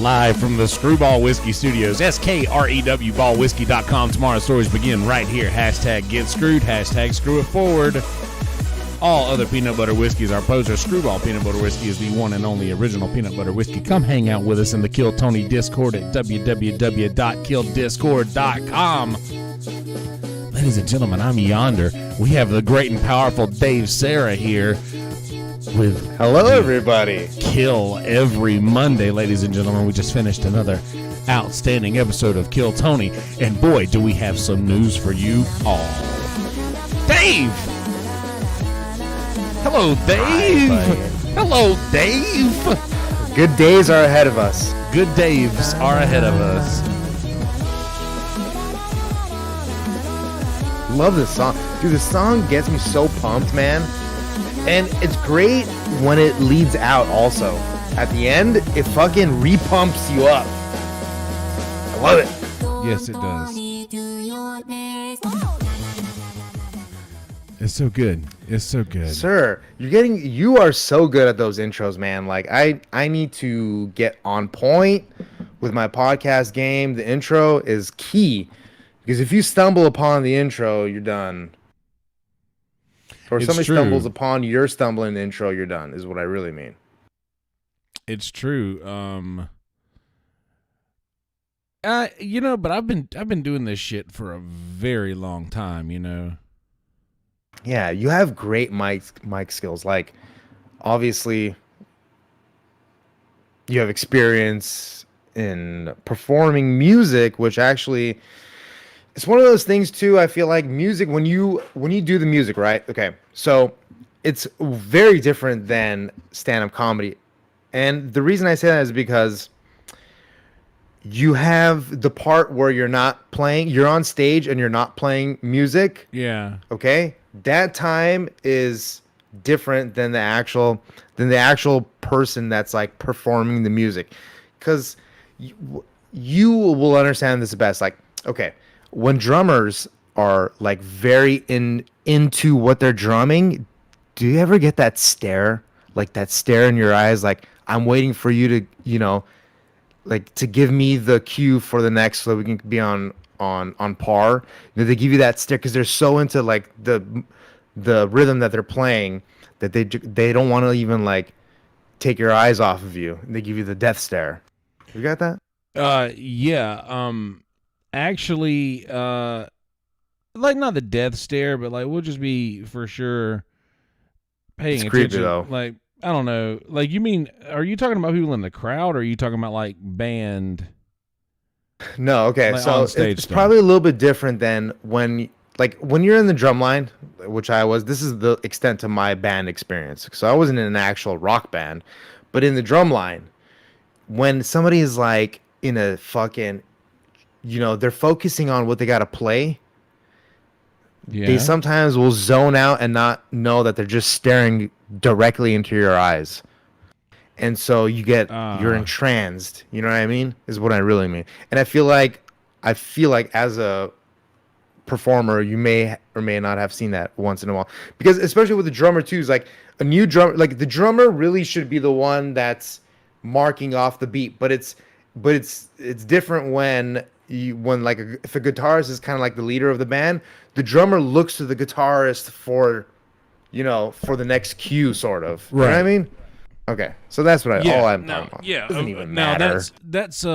live from the Screwball Whiskey Studios, SKREWBallWhiskey.com. Tomorrow's stories begin right here. Hashtag get screwed, hashtag screw it forward. All other peanut butter whiskeys are poser. Screwball Peanut Butter Whiskey is the one and only original peanut butter whiskey. Come hang out with us in the Kill Tony Discord at www.killdiscord.com. Ladies and gentlemen, I'm Yonder. We have the great and powerful Dave Sarah here with hello everybody. Kill every Monday, ladies and gentlemen. We just finished another outstanding episode of Kill Tony, and boy, do we have some news for you all. Dave! Hello, Dave! Hello, Dave! Good days are ahead of us. Good Daves are ahead of us. Love this song. Dude, this song gets me so pumped, man. And it's great when it leads out also. At the end, it fucking repumps you up. I love it. Yes, it does. It's so good. It's so good. Sir, you are so good at those intros, man. Like I need to get on point with my podcast game. The intro is key. Because if you stumble upon the intro, you're done. Or if somebody stumbles upon your stumbling intro, you're done, is what I really mean. It's true. But I've been doing this shit for a very long time, you know. Yeah, you have great mic skills. Like, obviously, you have experience in performing music, which actually, it's one of those things too. I feel like music, when you do the music, right? Okay, so it's very different than stand-up comedy, and the reason I say that is because you have the part where you're on stage and you're not playing music. Yeah. Okay, that time is different than the actual person that's like performing the music, because you will understand this best. Like, okay, when drummers are like very into what they're drumming, do you ever get that stare? Like that stare in your eyes, like I'm waiting for you to, like to give me the cue for the next so we can be on par. They give you that stare because they're so into like the rhythm that they're playing that they don't want to even like take your eyes off of you. They give you the death stare. You got that? Yeah. Actually, like not the death stare, but like we'll just be for sure paying attention. Creepy though. Like, I don't know. Like, you mean, are you talking about people in the crowd, or are you talking about like band? No, okay. Like so it's probably a little bit different than when you're in the drum line, which I was. This is the extent to my band experience. So I wasn't in an actual rock band, but in the drum line, when somebody is like in a fucking, they're focusing on what they got to play. Yeah. They sometimes will zone out and not know that they're just staring directly into your eyes. And so you're entranced. You know what I mean? Is what I really mean. And I feel like as a performer, you may or may not have seen that once in a while. Because especially with the drummer too, is like a new drummer, like the drummer really should be the one that's marking off the beat. But it's different when if a guitarist is kind of like the leader of the band, the drummer looks to the guitarist for the next cue, sort of. Right. You know what I mean? Okay, so that's what all I'm talking about. Yeah, doesn't even matter. That's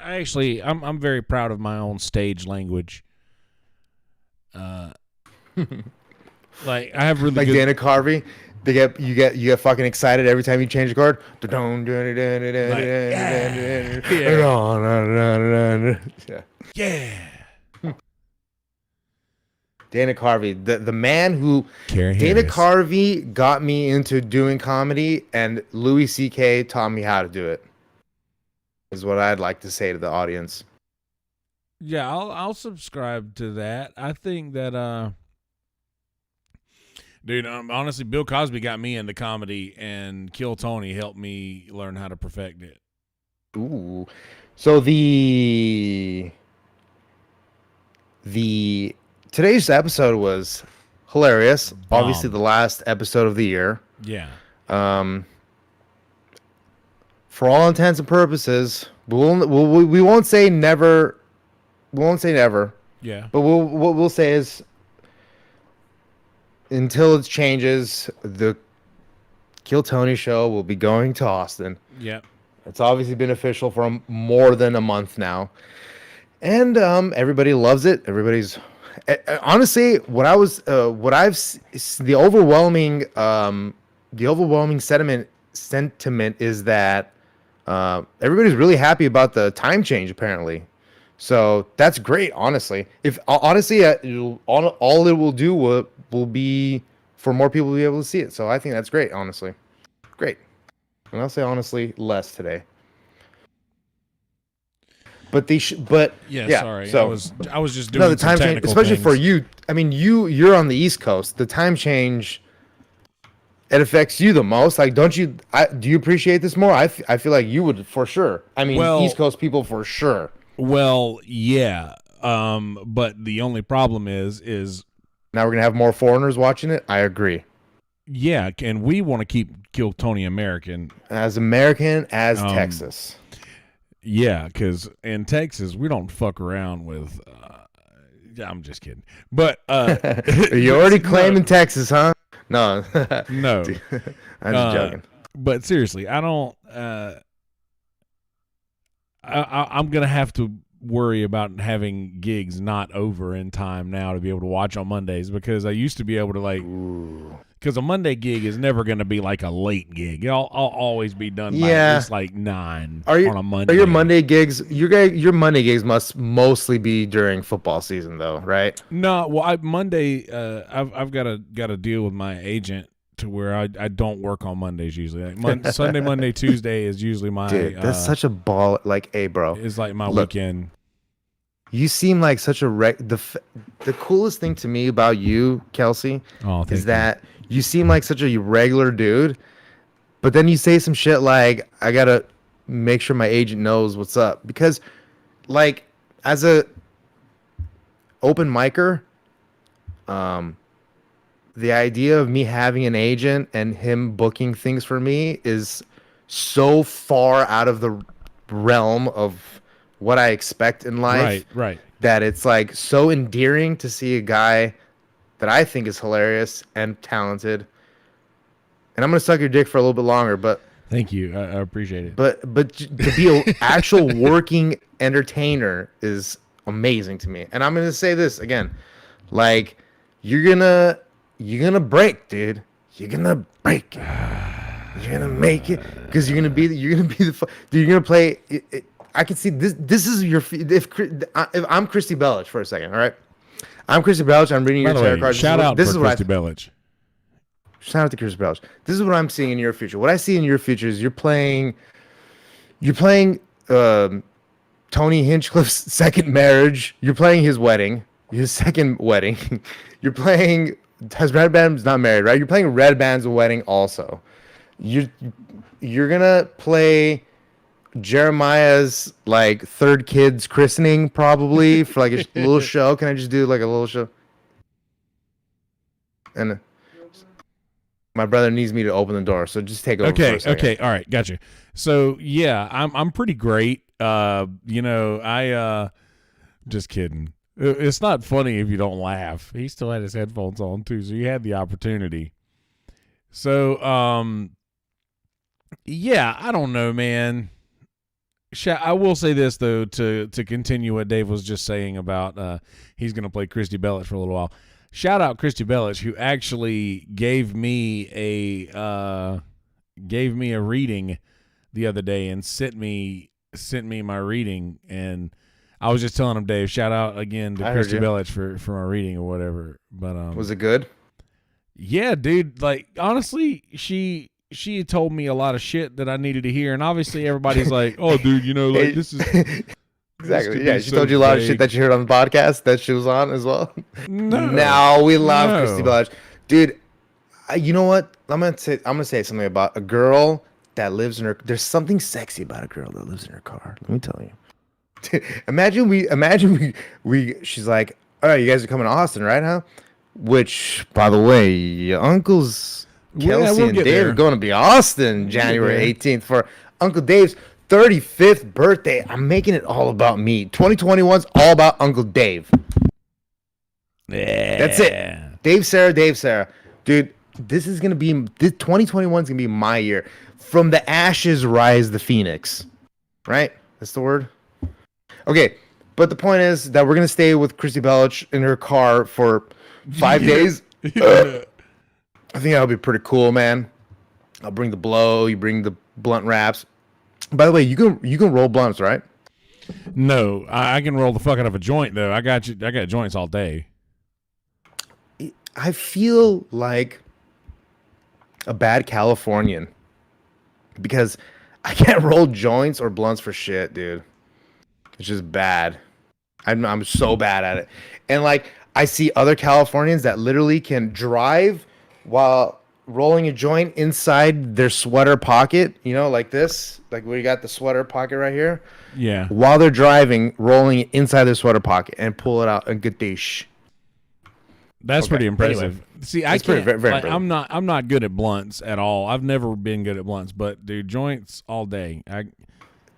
actually, I'm very proud of my own stage language. Like I have really like good... Dana Carvey. You get fucking excited every time you change the chord. Yeah. Dana Carvey, the man who Dana Carvey got me into doing comedy, and Louis C.K. taught me how to do it. Is what I'd like to say to the audience. Yeah, I'll subscribe to that. I think that dude, honestly, Bill Cosby got me into comedy, and Kill Tony helped me learn how to perfect it. Ooh. So today's episode was hilarious. Bomb. Obviously the last episode of the year. Yeah. for all intents and purposes, we won't say never. We won't say never. Yeah. But what we'll say is, until it changes, the Kill Tony show will be going to Austin. Yep. It's obviously been official for more than a month now, and everybody loves it. Everybody's honestly the overwhelming sentiment is that everybody's really happy about the time change apparently. So that's great, honestly. If honestly, all it will do will be for more people to be able to see it. So I think that's great, honestly. Great. And I'll say honestly less today. But yeah. Sorry. So I was just doing the time change, especially for you. I mean, you're on the East Coast. The time change, it affects you the most. Like, don't you? Do you appreciate this more? I feel like you would for sure. I mean, East Coast people for sure. Well, yeah. But the only problem is now we're gonna have more foreigners watching it. I agree. Yeah, and we want to keep Kill Tony American as Texas. Yeah, because in Texas we don't fuck around with. I'm just kidding, but you already claiming Texas, huh? No, no, I'm just joking. But seriously, I don't. I'm gonna have to worry about having gigs not over in time now to be able to watch on Mondays, because I used to be able to because a Monday gig is never going to be like a late gig. I'll always be done by just like 9 on a Monday. Are your Monday gigs? Your Monday gigs must mostly be during football season, though, right? No, well, Monday. I've got to deal with my agent to where I don't work on Mondays usually. Like Sunday, Monday, Tuesday is usually my. Dude, that's such a ball. Like, hey, bro, it's like my weekend. You seem like such a the coolest thing to me about you, Kelsey, is that you seem like such a regular dude, but then you say some shit like, I gotta make sure my agent knows what's up, because like as a open micer, the idea of me having an agent and him booking things for me is so far out of the realm of what I expect in life, right, that it's like so endearing to see a guy that I think is hilarious and talented. And I'm gonna suck your dick for a little bit longer, but thank you, I appreciate it. But to be an actual working entertainer is amazing to me. And I'm gonna say this again, like you're gonna break, dude. You're gonna break. You're gonna make it, because you're gonna be the dude. You're gonna play. I can see this. This is your. If I'm Christy Bellich for a second, all right. I'm Christy Bellich. I'm reading your tarot cards. Shout out to Christy Bellich. Shout out to Christy Bellich. This is what I'm seeing in your future. What I see in your future is you're playing Tony Hinchcliffe's second marriage. You're playing his wedding, his second wedding. You're playing. Has Red Band's not married, right? You're playing Red Band's wedding also. You're gonna play Jeremiah's like third kid's christening probably for like a little show. Can I just do like a little show? And my brother needs me to open the door, so just take over. Okay, all right, gotcha. So yeah, I'm pretty great. I just kidding. It's not funny if you don't laugh. He still had his headphones on too, so you had the opportunity. So yeah, I don't know, man. I will say this though, to continue what Dave was just saying about he's going to play Christy Bellich for a little while. Shout out Christy Bellich, who actually gave me a reading the other day and sent me my reading, and I was just telling him, Dave, shout out again to Christy Bellich for my reading or whatever. But was it good? Yeah, dude. Like honestly, she had told me a lot of shit that I needed to hear, and obviously everybody's like, "Oh, dude, like this is exactly." Yeah, she told you a lot of shit that you heard on the podcast that she was on as well. No, we love Christy Bellich, dude. You know what? I'm gonna say something about a girl that lives in her. There's something sexy about a girl that lives in her car. Let me tell you. Imagine we. She's like, "All right, you guys are coming to Austin, right? Huh?" Which, by the way, your uncle's Kelsey we'll and get Dave there. are going to be Austin January 18th for Uncle Dave's 35th birthday. I'm making it all about me. 2021's all about Uncle Dave. Yeah. That's it. Dave, Sarah. Dude, this 2021 is going to be my year. From the ashes rise the phoenix. Right? That's the word? Okay. But the point is that we're going to stay with Christy Belich in her car for 5 days. I think that'll be pretty cool, man. I'll bring the blow. You bring the blunt wraps. By the way, you can roll blunts, right? No, I can roll the fuck out of a joint though. I got joints all day. I feel like a bad Californian because I can't roll joints or blunts for shit, dude. It's just bad. I'm so bad at it. And like I see other Californians that literally can drive while rolling a joint inside their sweater pocket, you know, like this, like we got the sweater pocket right here. Yeah. While they're driving, rolling it inside their sweater pocket and pull it out and get dish. That's pretty impressive. Anyway, see, I can't. very Like, I'm not good at blunts at all. I've never been good at blunts, but dude, joints all day.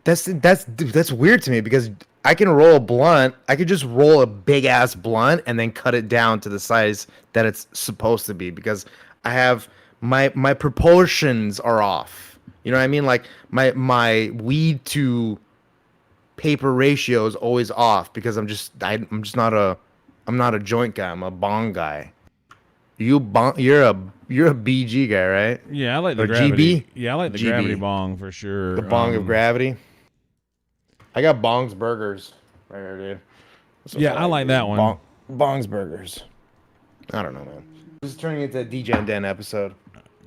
That's weird to me because I can roll a blunt. I could just roll a big ass blunt and then cut it down to the size that it's supposed to be because I have my proportions are off. You know what I mean? Like my weed to paper ratio is always off because I'm not a joint guy. I'm a bong guy. You're a BG guy, right? Yeah, I like the or gravity. GB? Yeah, I like the GB. gravity bong for sure. The bong of gravity. I got Bong's Burgers right here, dude. Yeah, I like that one. Bong's Burgers. I don't know, man. This is turning into a DJ and Dan episode.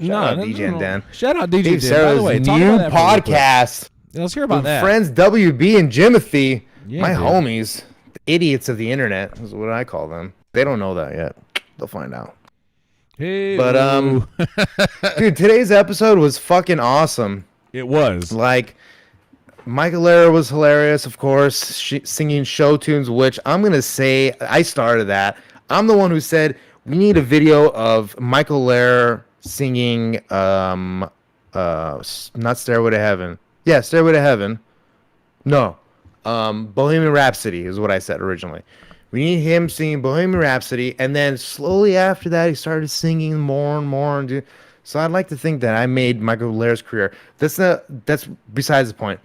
Shout out DJ and Dan. Shout out DJ Dave Dan. By the Sarah's way, talk new about that for real quick. podcast. Yeah, let's hear about with that. friends WB and Jimothy, Yeah, my dude. homies, the idiots of the internet is what I call them. They don't know that yet. They'll find out. Hey, But dude, today's episode was fucking awesome. it was. Like, Michael Lehrer was hilarious, of course, singing show tunes, which I'm going to say I started that. I'm the one who said we need a video of Michael Lehrer singing, not Stairway to Heaven. Yeah, Stairway to Heaven. No, Bohemian Rhapsody is what I said originally. We need him singing Bohemian Rhapsody, and then slowly after that, he started singing more and more. So I'd like to think that I made Michael Lehrer's career. That's besides the point.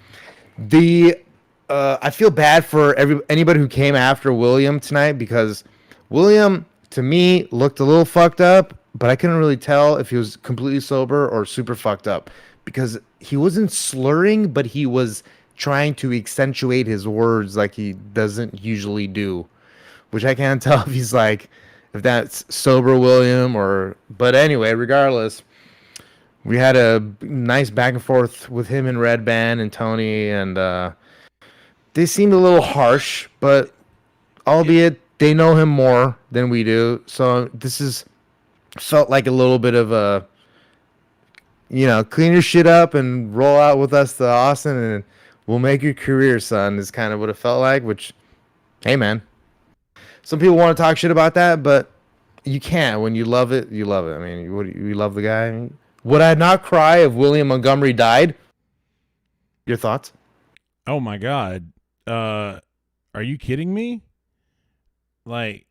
I feel bad for anybody who came after William tonight because William, to me, looked a little fucked up, but I couldn't really tell if he was completely sober or super fucked up because he wasn't slurring, but he was trying to accentuate his words like he doesn't usually do, which I can't tell if that's sober William but anyway, regardless, we had a nice back and forth with him and Red Band and Tony, and they seemed a little harsh, but albeit they know him more than we do, so felt like a little bit of a, clean your shit up and roll out with us to Austin and we'll make your career, son, is kind of what it felt like, which, hey, man. Some people want to talk shit about that, but you can't. When you love it, you love it. I mean, you love the guy. Would I not cry if William Montgomery died? Your thoughts? Oh my God. Are you kidding me? Like,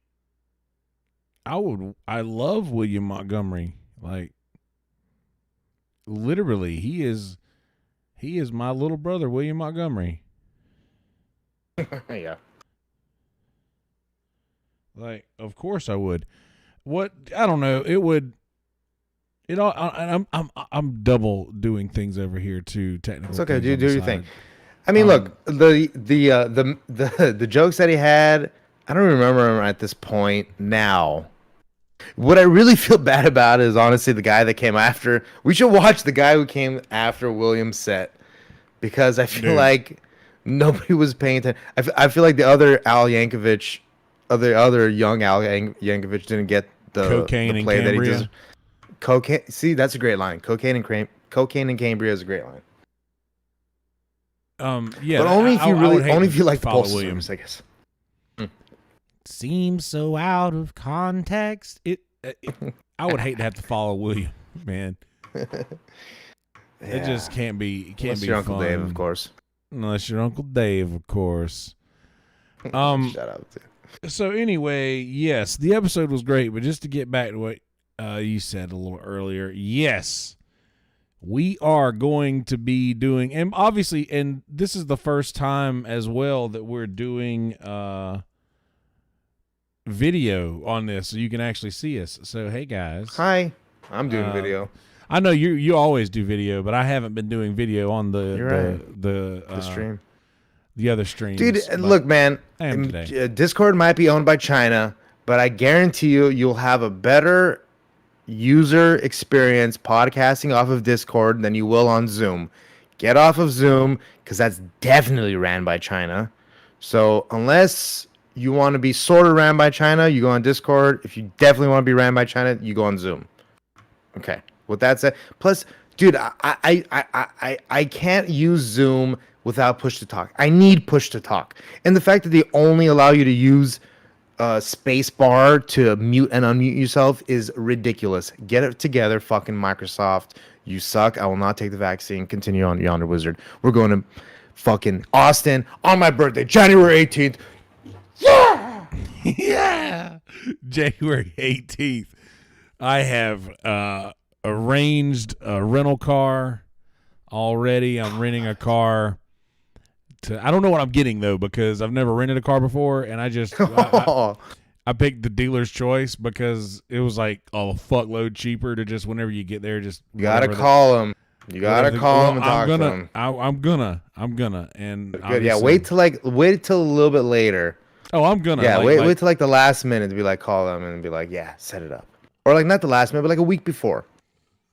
I love William Montgomery. Like, literally, he is my little brother, William Montgomery. Yeah. Like, of course I would. What, I don't know. It would. It all. I'm double doing things over here too. Technically, it's okay. Do your thing. I mean, look, the jokes that he had, I don't remember him at this point now. What I really feel bad about is honestly the guy that came after. We should watch the guy who came after William's set because I feel like nobody was paying attention. I feel like the other Al Yankovic, other young Al Yankovic didn't get the Cocaine play and that he Cambria. does. Cocaine. See, that's a great line. Cocaine and Cambria is a great line. Yeah, but only if you like the follow Postal Williams. Service, I guess. Seems so out of context. I would hate to have to follow William. man. It just can't be. It can't Unless be your Uncle fun. Dave, of course. Unless your Uncle Dave, of course. Shout out to. So anyway, yes, the episode was great, but just to get back to what you said a little earlier, yes, we are going to be doing, and obviously, and this is the first time as well that we're doing video on this, so you can actually see us. So hey guys, Hi, I'm doing video. I know you always do video, but I haven't been doing video on the stream. The other streams. Dude, look, man, Discord might be owned by China, but I guarantee you'll have a better user experience podcasting off of Discord than you will on Zoom. Get off of Zoom, because that's definitely ran by China. So unless you want to be sort of ran by China, you go on Discord. If you definitely want to be ran by China, you go on Zoom. Okay. With that said, plus, dude, I can't use Zoom without push to talk. I need push to talk. And the fact that they only allow you to use space bar to mute and unmute yourself is ridiculous. Get it together, fucking Microsoft. You suck. I will not take the vaccine. Continue on, Yonder Wizard. We're going to fucking Austin on my birthday, January 18th. Yeah! Yeah! January 18th. I have arranged a rental car already. I'm renting a car. I don't know what I'm getting though, because I've never rented a car before, and I just I picked the dealer's choice because it was like a fuckload cheaper to just whenever you get there, just you gotta call him. You gotta call him and talk to him. I'm gonna, and good. Yeah, wait till a little bit later. Oh, I'm gonna. Yeah, wait till like the last minute to be like, call them and be like, yeah, set it up, or like not the last minute, but like a week before.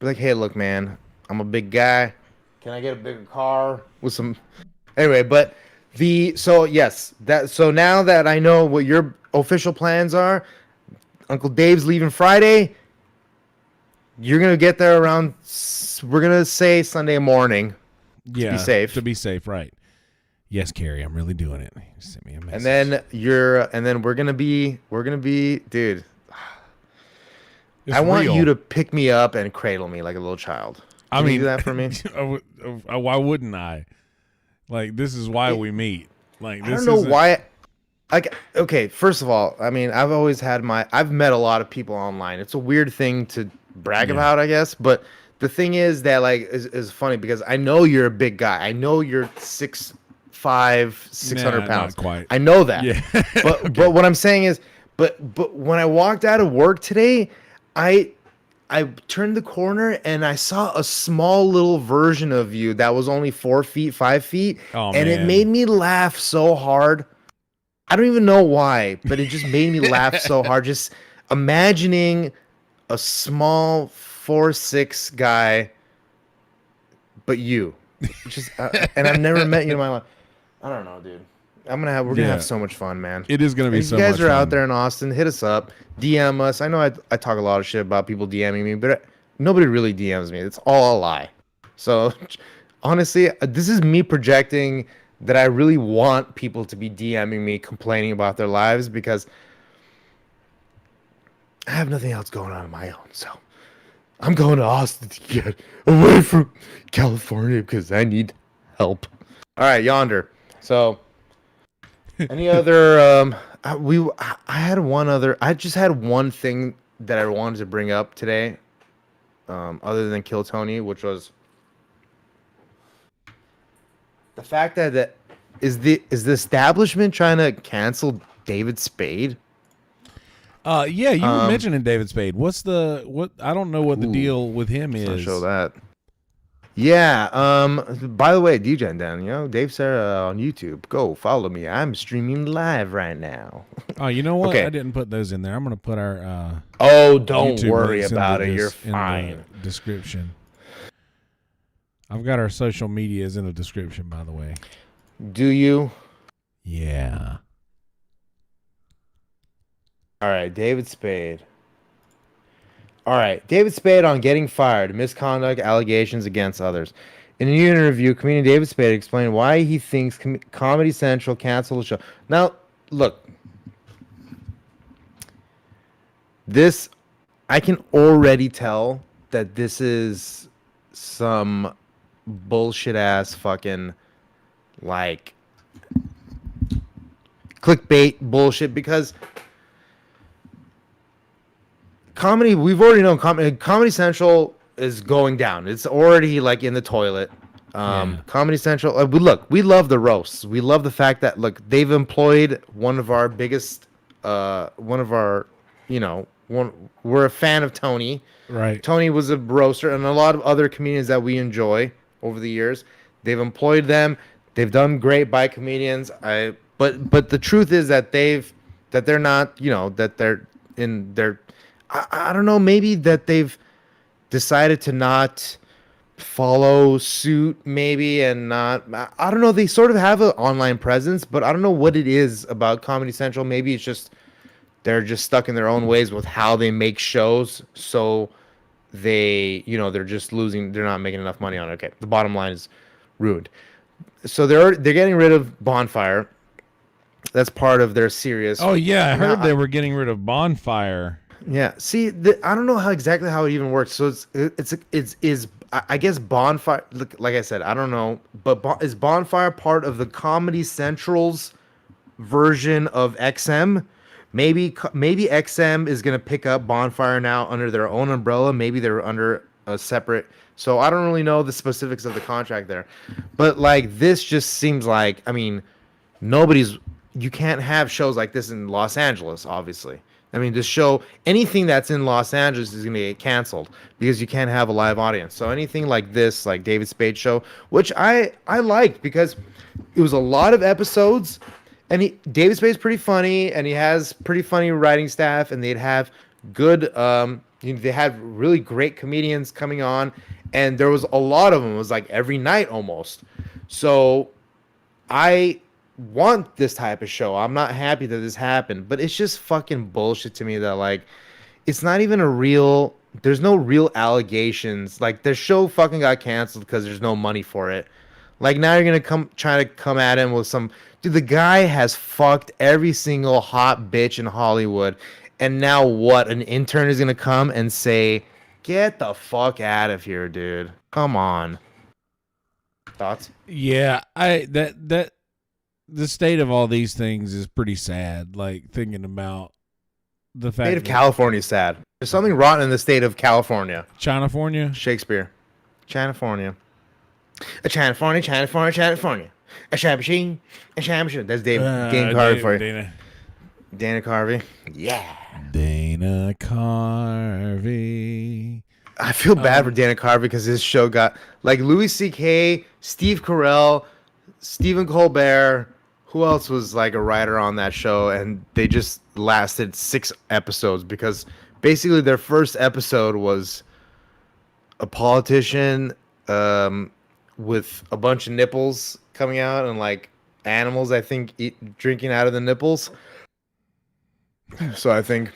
Be like, hey, look, man, I'm a big guy. Can I get a bigger car with some? Anyway, but so now that I know what your official plans are, Uncle Dave's leaving Friday. You're gonna get there around, we're gonna say Sunday morning. Yeah, to be safe. To be safe, right? Yes, Carrie, I'm really doing it. Send me a message. And then we're gonna be, dude. It's I want real. you to pick me up and cradle me like a little child. Can you do that for me? Why wouldn't I? Like, this is why we meet. Like, this I don't know why. Like, okay, first of all, I mean, I've met a lot of people online. It's a weird thing to brag about, I guess. But the thing is that, like, is funny because I know you're a big guy. I know you're 6'5", 600 pounds. Not quite. I know that. Yeah. But but what I'm saying is, but when I walked out of work today, I turned the corner and I saw a small little version of you that was only 4 feet, 5 feet. Oh, and man. it made me laugh so hard. I don't even know why, but it just made me laugh so hard. Just imagining a small 4'6" guy, but you. Just and I've never met you in my life. I don't know, dude. We're gonna have so much fun, man. It is gonna be so much fun. If you guys are out there in Austin, hit us up, DM us. I know I talk a lot of shit about people DMing me, but nobody really DMs me. It's all a lie. So honestly, this is me projecting that I really want people to be DMing me, complaining about their lives, because I have nothing else going on my own. So I'm going to Austin to get away from California because I need help. All right, Yonder. So any other I just had one thing that I wanted to bring up today, other than Kill Tony, which was the fact that is the establishment trying to cancel David Spade? Yeah, you were mentioning David Spade. I don't know what the deal with him is. I'll show that. Yeah. By the way, DJ Dan, Dave Sarah on YouTube. Go follow me. I'm streaming live right now. Oh, you know what? Okay. I didn't put those in there. I'm gonna put our don't YouTube worry links about in it. You're in fine. the description. I've got our social medias in the description, by the way. Do you? Yeah. All right, David Spade. All right, David Spade on getting fired, misconduct allegations against others. In a new interview, comedian David Spade explained why he thinks Comedy Central canceled the show. Now, look, I can already tell that this is some bullshit ass fucking like clickbait bullshit because comedy, we've already known Comedy Central is going down. It's already like in the toilet. Comedy Central, we love the roasts. We love the fact that they've employed one of our biggest we're a fan of Tony. Right. Tony was a roaster and a lot of other comedians that we enjoy over the years. They've employed them. They've done great by comedians. But the truth is that they're not, that they're in their, I don't know, maybe that they've decided to not follow suit maybe and not, I don't know, they sort of have an online presence, but I don't know what it is about Comedy Central. Maybe it's just they're just stuck in their own ways with how they make shows, so they're just losing, they're not making enough money on it. Okay, the bottom line is ruined. So they're getting rid of Bonfire. That's part of their series. Oh yeah, I heard they were getting rid of Bonfire. Yeah. See, I don't know exactly how it even works. So I guess Bonfire. Like I said, I don't know, but is Bonfire part of the Comedy Central's version of XM? Maybe XM is gonna pick up Bonfire now under their own umbrella. Maybe they're under a separate. So I don't really know the specifics of the contract there, but this just seems like, I mean, you can't have shows like this in Los Angeles, obviously. I mean, this show, anything that's in Los Angeles is going to get canceled because you can't have a live audience. So anything like this, like David Spade's show, which I liked because it was a lot of episodes, and David Spade's pretty funny, and he has pretty funny writing staff, and they'd have good, they had really great comedians coming on, and there was a lot of them. It was like every night almost. So I want this type of show. I'm not happy that this happened, but it's just fucking bullshit to me that it's not even there's no real allegations. The show fucking got canceled because there's no money for it. Now you're gonna try to come at him with some dude. The guy has fucked every single hot bitch in Hollywood, and now what? An intern is gonna come and say, "Get the fuck out of here, dude. Come on." Thoughts? Yeah, the state of all these things is pretty sad. Thinking about the fact State of California is sad. There's something rotten in the state of California. Chinafornia? Shakespeare. Chinafornia. A Chinafornia. A Shabashing. A Shabashing. That's Dana Carvey for you. Dana Carvey. Yeah. Dana Carvey. I feel bad for Dana Carvey because his show got Louis C.K., Steve Carell, Stephen Colbert. Who else was a writer on that show? And they just lasted 6 episodes because basically their first episode was a politician with a bunch of nipples coming out and animals, I think, drinking out of the nipples. So I think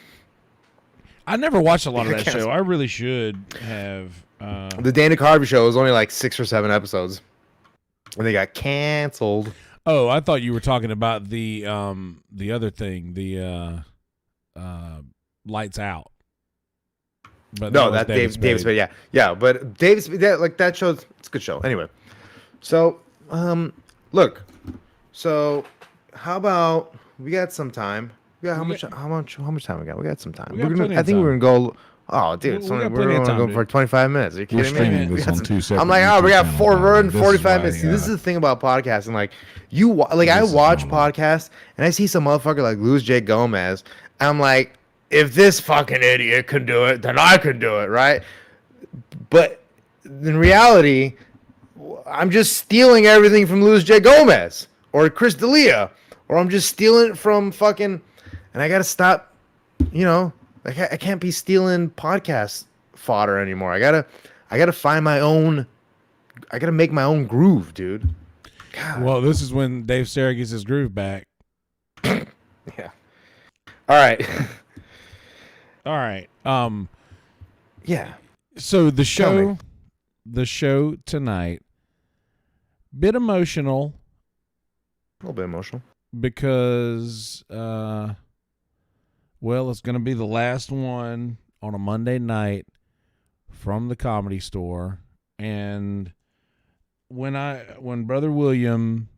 I never watched a lot of that show. I really should have. The Dana Carvey show was only 6 or 7 episodes, and they got canceled. Oh, I thought you were talking about the other thing, the Lights Out. But no, that's David Spade. Yeah. But David Spade, that show's, it's a good show. Anyway, so look, so how about we got some time? We got how much time we got? We got some time. I think we're gonna go. Oh, dude, we're going to go for 25 minutes. Are you kidding me? This on 2 separate I'm we got 45 minutes. Yeah. This is the thing about podcasting. I watch podcasts and I see some motherfucker like Luis J. Gomez. And I'm like, if this fucking idiot can do it, then I can do it, right? But in reality, I'm just stealing everything from Luis J. Gomez or Chris D'Elia, or I'm just stealing it from fucking, and I got to stop, I can't be stealing podcast fodder anymore. I gotta find my own. I gotta make my own groove, dude. God. Well, this is when Dave Sarah gets his groove back. Yeah. All right. All right. Yeah. So the show tonight, bit emotional. A little bit emotional because well, it's going to be the last one on a Monday night from the Comedy Store, and when Brother William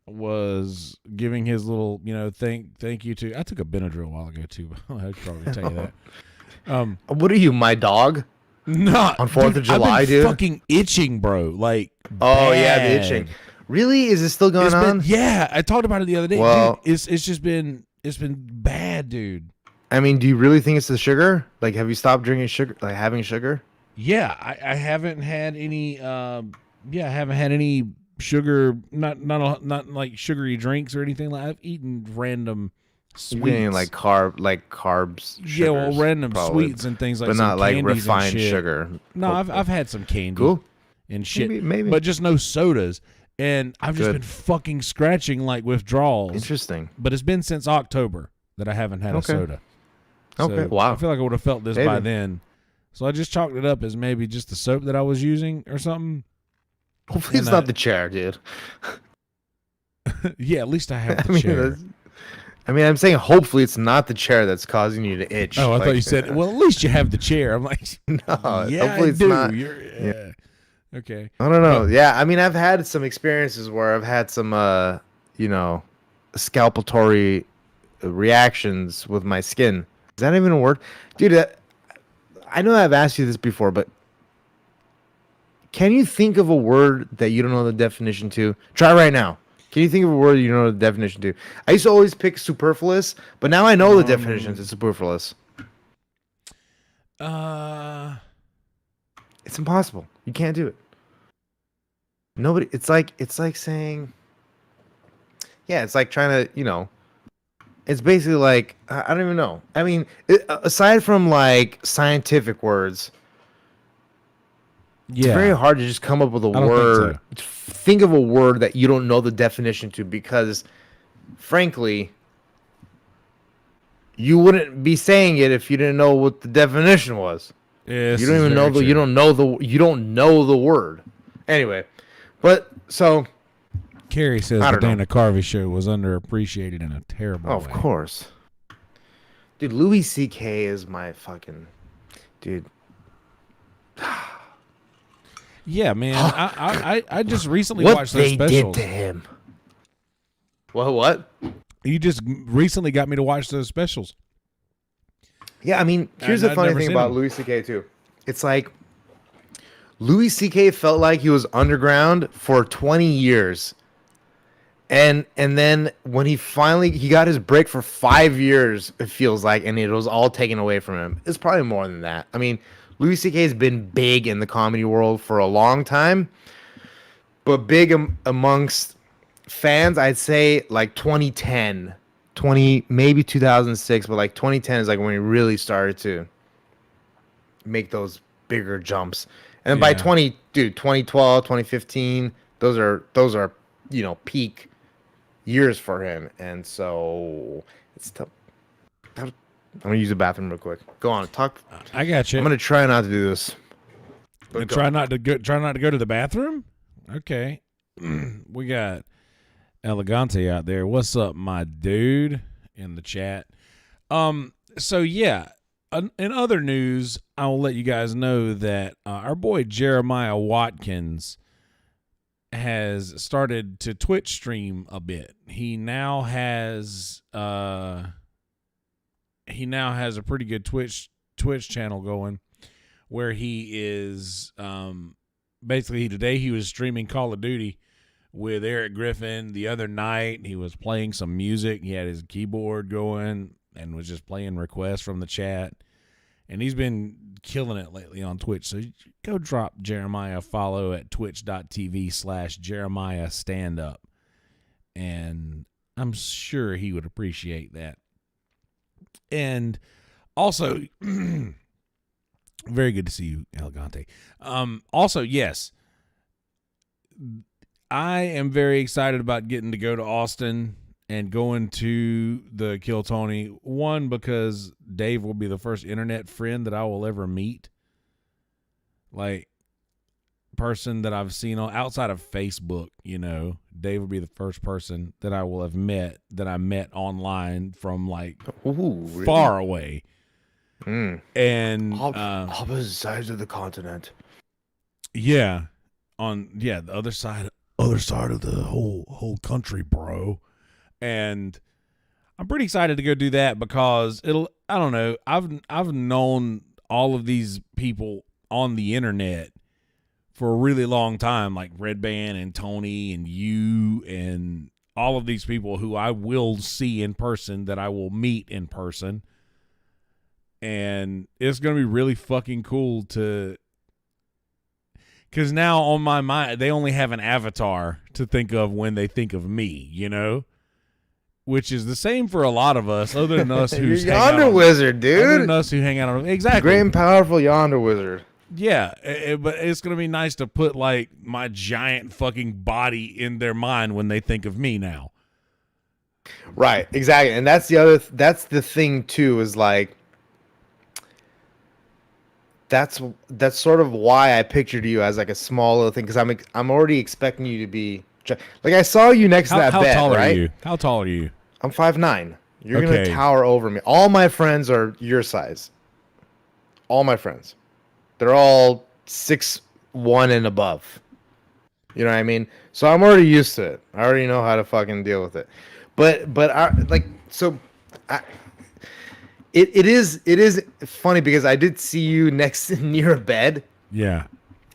was giving his little, thank you to, I took a Benadryl a while ago too. I should probably tell you that. What are you, my dog? Not on 4th of July, I've been dude. Fucking itching, bro. Like, oh yeah, the bad. itching. Really? Is it still going on? Yeah, I talked about it the other day. Well, dude, it's just been bad, dude. I mean, do you really think it's the sugar? Like, have you stopped drinking sugar, like having sugar? Yeah, I haven't had any. I haven't had any sugar. Not like sugary drinks or anything. Like, I've eaten random sweets, Eating like carbs. Yeah, well, sugars, random probably. sweets and things like. But some not like candies and refined shit. sugar. No, I've had some candy. Cool. And shit, Maybe. but just no sodas. And I've just Good. been fucking scratching like withdrawals. Interesting. But it's been since October that I haven't had a soda. Okay. So Wow. I feel like I would have felt this by then. So I just chalked it up as maybe just the soap that I was using or something. Hopefully it's not the chair, dude. Yeah, at least I have the chair. I'm saying hopefully it's not the chair that's causing you to itch. Oh, I thought you said, well, at least you have the chair. I'm like, no, yeah, hopefully it's not. Yeah. Okay. I don't know. Yeah, I've had some experiences where I've had some, scalpatory reactions with my skin. Is that even a word? Dude, I know I've asked you this before, but can you think of a word that you don't know the definition to? Try right now. Can you think of a word you don't know the definition to? I used to always pick superfluous, but now I know the definition to superfluous. It's impossible. You can't do it. Nobody. It's like saying. Yeah, it's like trying to, It's basically like I don't even know. I mean, aside from like scientific words, it's very hard to just come up with a word. Think of a word that you don't know the definition to, because, frankly, you wouldn't be saying it if you didn't know what the definition was. Yes, you don't even know the. You don't know the word. Anyway, but so. Carrie says the Dana Carvey show was underappreciated in a terrible way. Of course. Dude, Louis C.K. is my fucking... Dude. Yeah, man. I just recently watched those specials. What they did to him. What? You just recently got me to watch those specials. Yeah, I mean, here's the funny thing about Louis C.K. too. It's like, Louis C.K. felt like he was underground for 20 years. And then when he got his break for 5 years, it feels like, and it was all taken away from him. It's probably more than that. I mean, Louis C.K. has been big in the comedy world for a long time, but big amongst fans, I'd say like 2010, maybe 2006, but like 2010 is like when he really started to make those bigger jumps. And then by 2012, 2015, those are peak years for him, and so it's tough. I'm gonna use the bathroom real quick. Go on, talk. I got you. I'm gonna try not to do this. Try not to go to the bathroom. Okay, we got Elegante out there. What's up, my dude? In the chat. So yeah. In other news, I will let you guys know that our boy Jeremiah Watkins has started to Twitch stream a bit. He now has a pretty good Twitch channel going, where he is basically today he was streaming Call of Duty with Eric Griffin. The other night he was playing some music. He had his keyboard going and was just playing requests from the chat. And he's been killing it lately on Twitch. So go drop Jeremiah a follow at twitch.tv/Jeremiah Standup. And I'm sure he would appreciate that. And also, very good to see you, Elegante. Also, yes, I am very excited about getting to go to Austin and going to the Kill Tony. One, because Dave will be the first internet friend that I will ever meet. Like, person that I've seen outside of Facebook, Dave will be the first person that I will have met, that I met online from like really? far away. And opposite sides of the continent. Yeah, the other side of the whole country, bro. And I'm pretty excited to go do that because I don't know, I've known all of these people on the internet for a really long time, like Red Band and Tony and you and all of these people who I will see in person, that I will meet in person. And it's going to be really fucking cool because now on my mind, they only have an avatar to think of when they think of me, you know? Which is the same for a lot of us, other than us who's Yonder wizard, dude. Other than us who hang out on exactly. Great and powerful Yonder wizard. Yeah, but it's going to be nice to put like my giant fucking body in their mind when they think of me now. Right, exactly. And that's the thing too, is like, that's sort of why I pictured you as like a small little thing, because I'm already expecting you to be like, I saw you next to that bed, tall right? Are you? How tall are you? I'm 5'9". You're gonna tower over me. All my friends are your size. All my friends, they're all 6'1" and above. You know what I mean? So I'm already used to it. I already know how to fucking deal with it. But It is funny because I did see you near a bed. Yeah.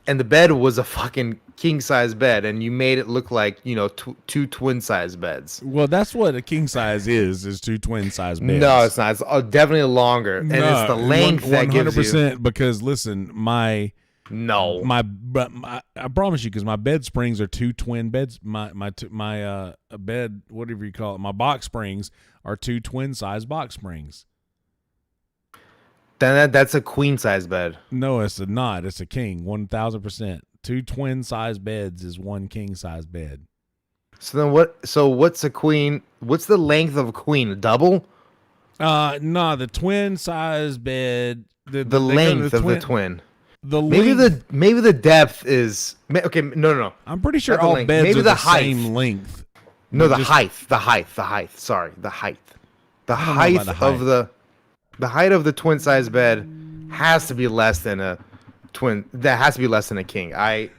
And the bed was a fucking king size bed, and you made it look like, you know, two twin size beds. Well, that's what a king size is two twin size beds. No, it's not. It's definitely longer, and it's the length that gives you. 100%. Because listen, I promise you, because my bed springs are two twin beds. My bed, whatever you call it, my box springs are two twin size box springs. Then that's a queen size bed. No, it's not. It's a king. 1,000%. Two twin size beds is one king size bed. So then what? So what's a queen? What's the length of a queen? A double? No, the twin size bed. The length of the twin. The maybe the depth is okay. No. I'm pretty sure all beds maybe are the same length. No, the height. Sorry, the height. The height of the twin size bed has to be less than a twin. That has to be less than a king. I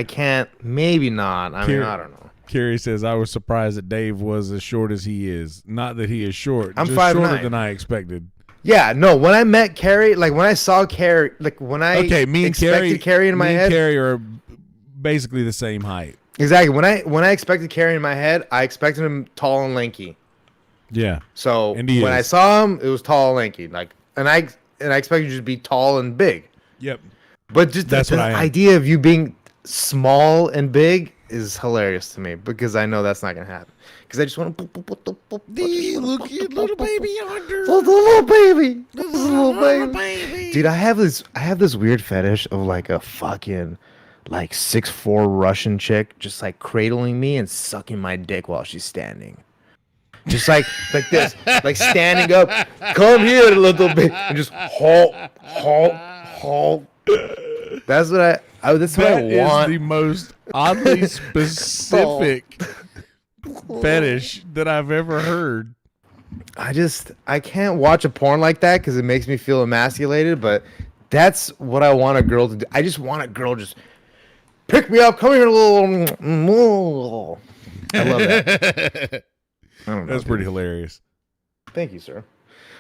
can't. Maybe not. I mean, I don't know. Carrie says, I was surprised that Dave was as short as he is. Not that he is short. I'm just 5'9". shorter than I expected. Yeah, no. When I met Carrie, like when I saw Carrie, like when I expected Carrie in my head, Carrie are basically the same height. Exactly. When I expected Carrie in my head, I expected him tall and lanky. Yeah. So when I saw him, it was tall and lanky. Like, and I expected you to be tall and big. Yep. But just the idea of you being small and big is hilarious to me, because I know that's not gonna happen. Because I just want to look at little baby Yonder. Little baby. Dude, I have this weird fetish of like a fucking like 6'4" Russian chick just like cradling me and sucking my dick while she's standing. Just like this, like standing up. Come here, little bit, and just halt. That's what I that's what I want. That is the most oddly specific fetish that I've ever heard. I can't watch a porn like that because it makes me feel emasculated, but that's what I want a girl to do. I just want a girl just pick me up, come here, little. I love that. That's pretty hilarious. Thank you, sir.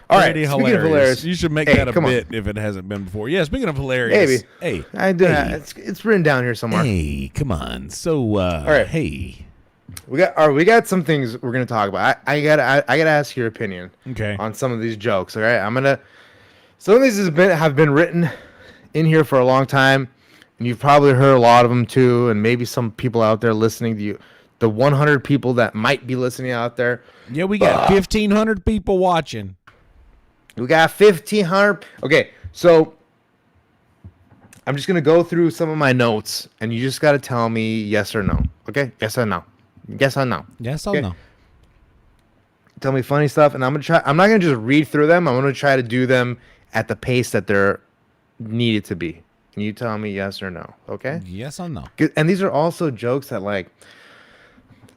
All right, speaking of hilarious, you should make that a bit if it hasn't been before. Yeah, speaking of hilarious, maybe. I do. It's written down here somewhere. Hey, come on. So, all right. Hey, we got some things we're gonna talk about. I gotta ask your opinion. Okay. On some of these jokes. All right, some of these have been written in here for a long time, and you've probably heard a lot of them too, and maybe some people out there listening to you. The 100 people that might be listening out there. Yeah, we got 1,500 people watching. We got 1,500. Okay, so I'm just going to go through some of my notes, and you just got to tell me yes or no. Okay? Yes or no. Yes or no. Yes or no. Tell me funny stuff, and I'm not going to just read through them. I'm going to try to do them at the pace that they're needed to be. Can you tell me yes or no? Okay? Yes or no. And these are also jokes that, like,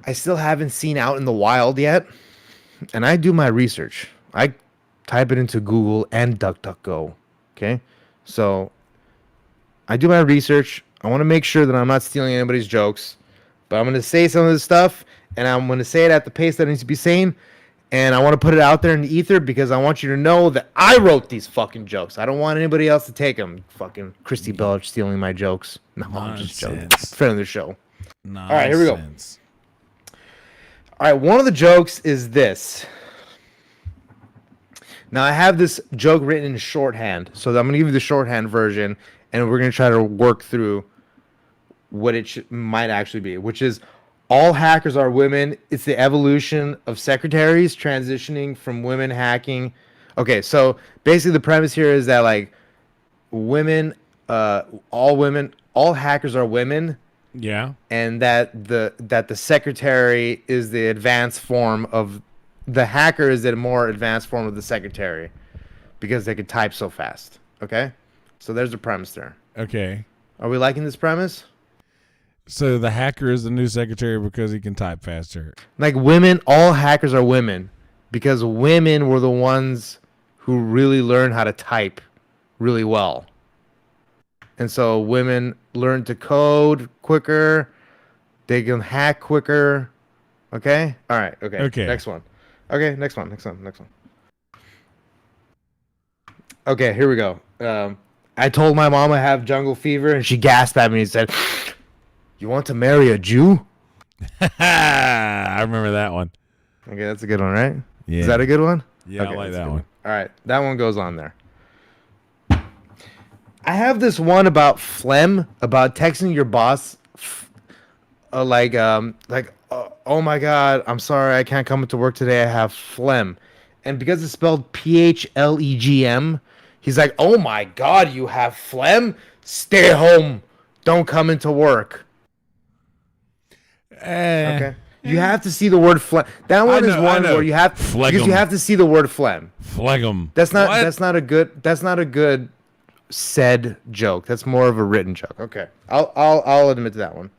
I still haven't seen out in the wild yet, and I do my research. I type it into Google and DuckDuckGo. Okay, so I do my research. I want to make sure that I'm not stealing anybody's jokes, but I'm going to say some of this stuff, and I'm going to say it at the pace that it needs to be saying, and I want to put it out there in the ether because I want you to know that I wrote these fucking jokes. I don't want anybody else to take them. Fucking Christy Belch stealing my jokes. No, I'm just joking. Friend of the show. Nonsense. All right, here we go. All right, one of the jokes is this. Now, I have this joke written in shorthand, so I'm going to give you the shorthand version, and we're going to try to work through what it might actually be, which is all hackers are women. It's the evolution of secretaries transitioning from women hacking. Okay, so basically the premise here is that, like, women, all hackers are women. Yeah. And that the secretary is the advanced form of the hacker is the more advanced form of the secretary because they can type so fast. Okay? So there's the premise there. Okay. Are we liking this premise? So the hacker is the new secretary because he can type faster. Like women, all hackers are women because women were the ones who really learned how to type really well. And so women learn to code quicker. They can hack quicker. Okay? All right. Okay. Next one. Okay, next one. Okay, here we go. I told my mom I have jungle fever, and she gasped at me and said, "You want to marry a Jew?" I remember that one. Okay, that's a good one, right? Yeah. Is that a good one? Yeah, okay, I like that one. All right, that one goes on there. I have this one about phlegm, about texting your boss, oh my God, I'm sorry, I can't come into work today. I have phlegm, and because it's spelled PHLEGM, he's like, "Oh my God, you have phlegm? Stay home, don't come into work." Okay. You have to see the word phlegm. That one is one where you have because you have to see the word phlegm. Phlegm. That's not a good said joke. That's more of a written joke. Okay. I'll admit to that one.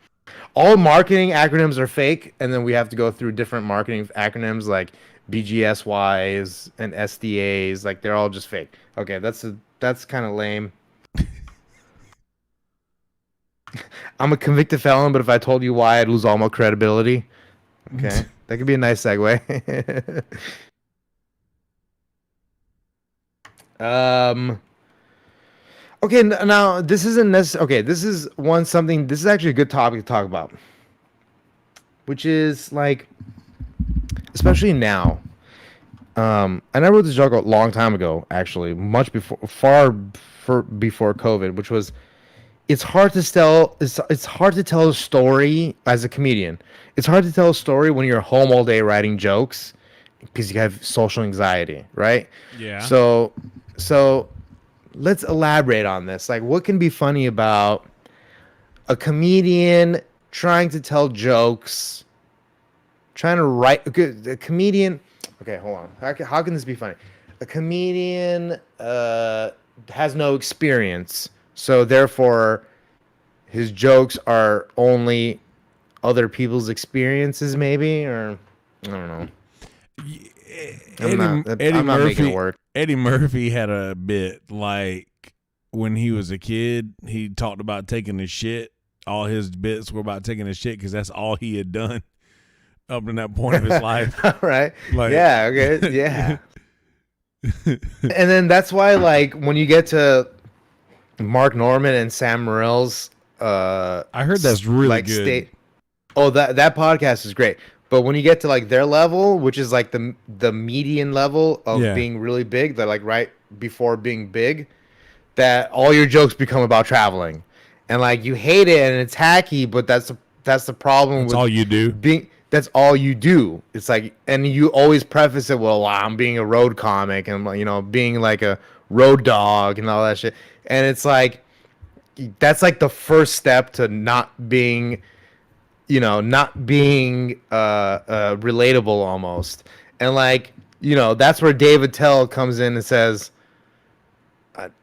All marketing acronyms are fake, and then we have to go through different marketing acronyms like BGSYs and SDAs. Like they're all just fake. Okay, that's kind of lame. I'm a convicted felon, but if I told you why, I'd lose all my credibility. Okay, that could be a nice segue. Okay, now this isn't necessary. Okay, this is something. This is actually a good topic to talk about, which is like, especially now. And I wrote this joke a long time ago, actually, far before COVID, which was, it's hard to tell. It's hard to tell a story as a comedian. It's hard to tell a story when you're home all day writing jokes because you have social anxiety, right? Yeah. So let's elaborate on this. Like, what can be funny about a comedian trying to tell jokes, trying to write a comedian? Okay, hold on. How can this be funny? A comedian has no experience, so therefore his jokes are only other people's experiences, maybe, or I don't know. I'm not making it work. Eddie Murphy had a bit like when he was a kid, he talked about taking a shit. All his bits were about taking a shit because that's all he had done up to that point of his life. Right. Like, yeah. Okay. Yeah. And then that's why, like, when you get to Mark Norman and Sam Morril's, I heard that's really good. That podcast is great. But when you get to like their level, which is like the median level of being really big, that like right before being big, that all your jokes become about traveling, and like you hate it and it's hacky, but that's the problem. That's all you do. That's all you do. It's like, and you always preface it, well, I'm being a road comic and being like a road dog and all that shit. And it's like, that's like the first step to not being relatable almost. And like, that's where David Tell comes in and says,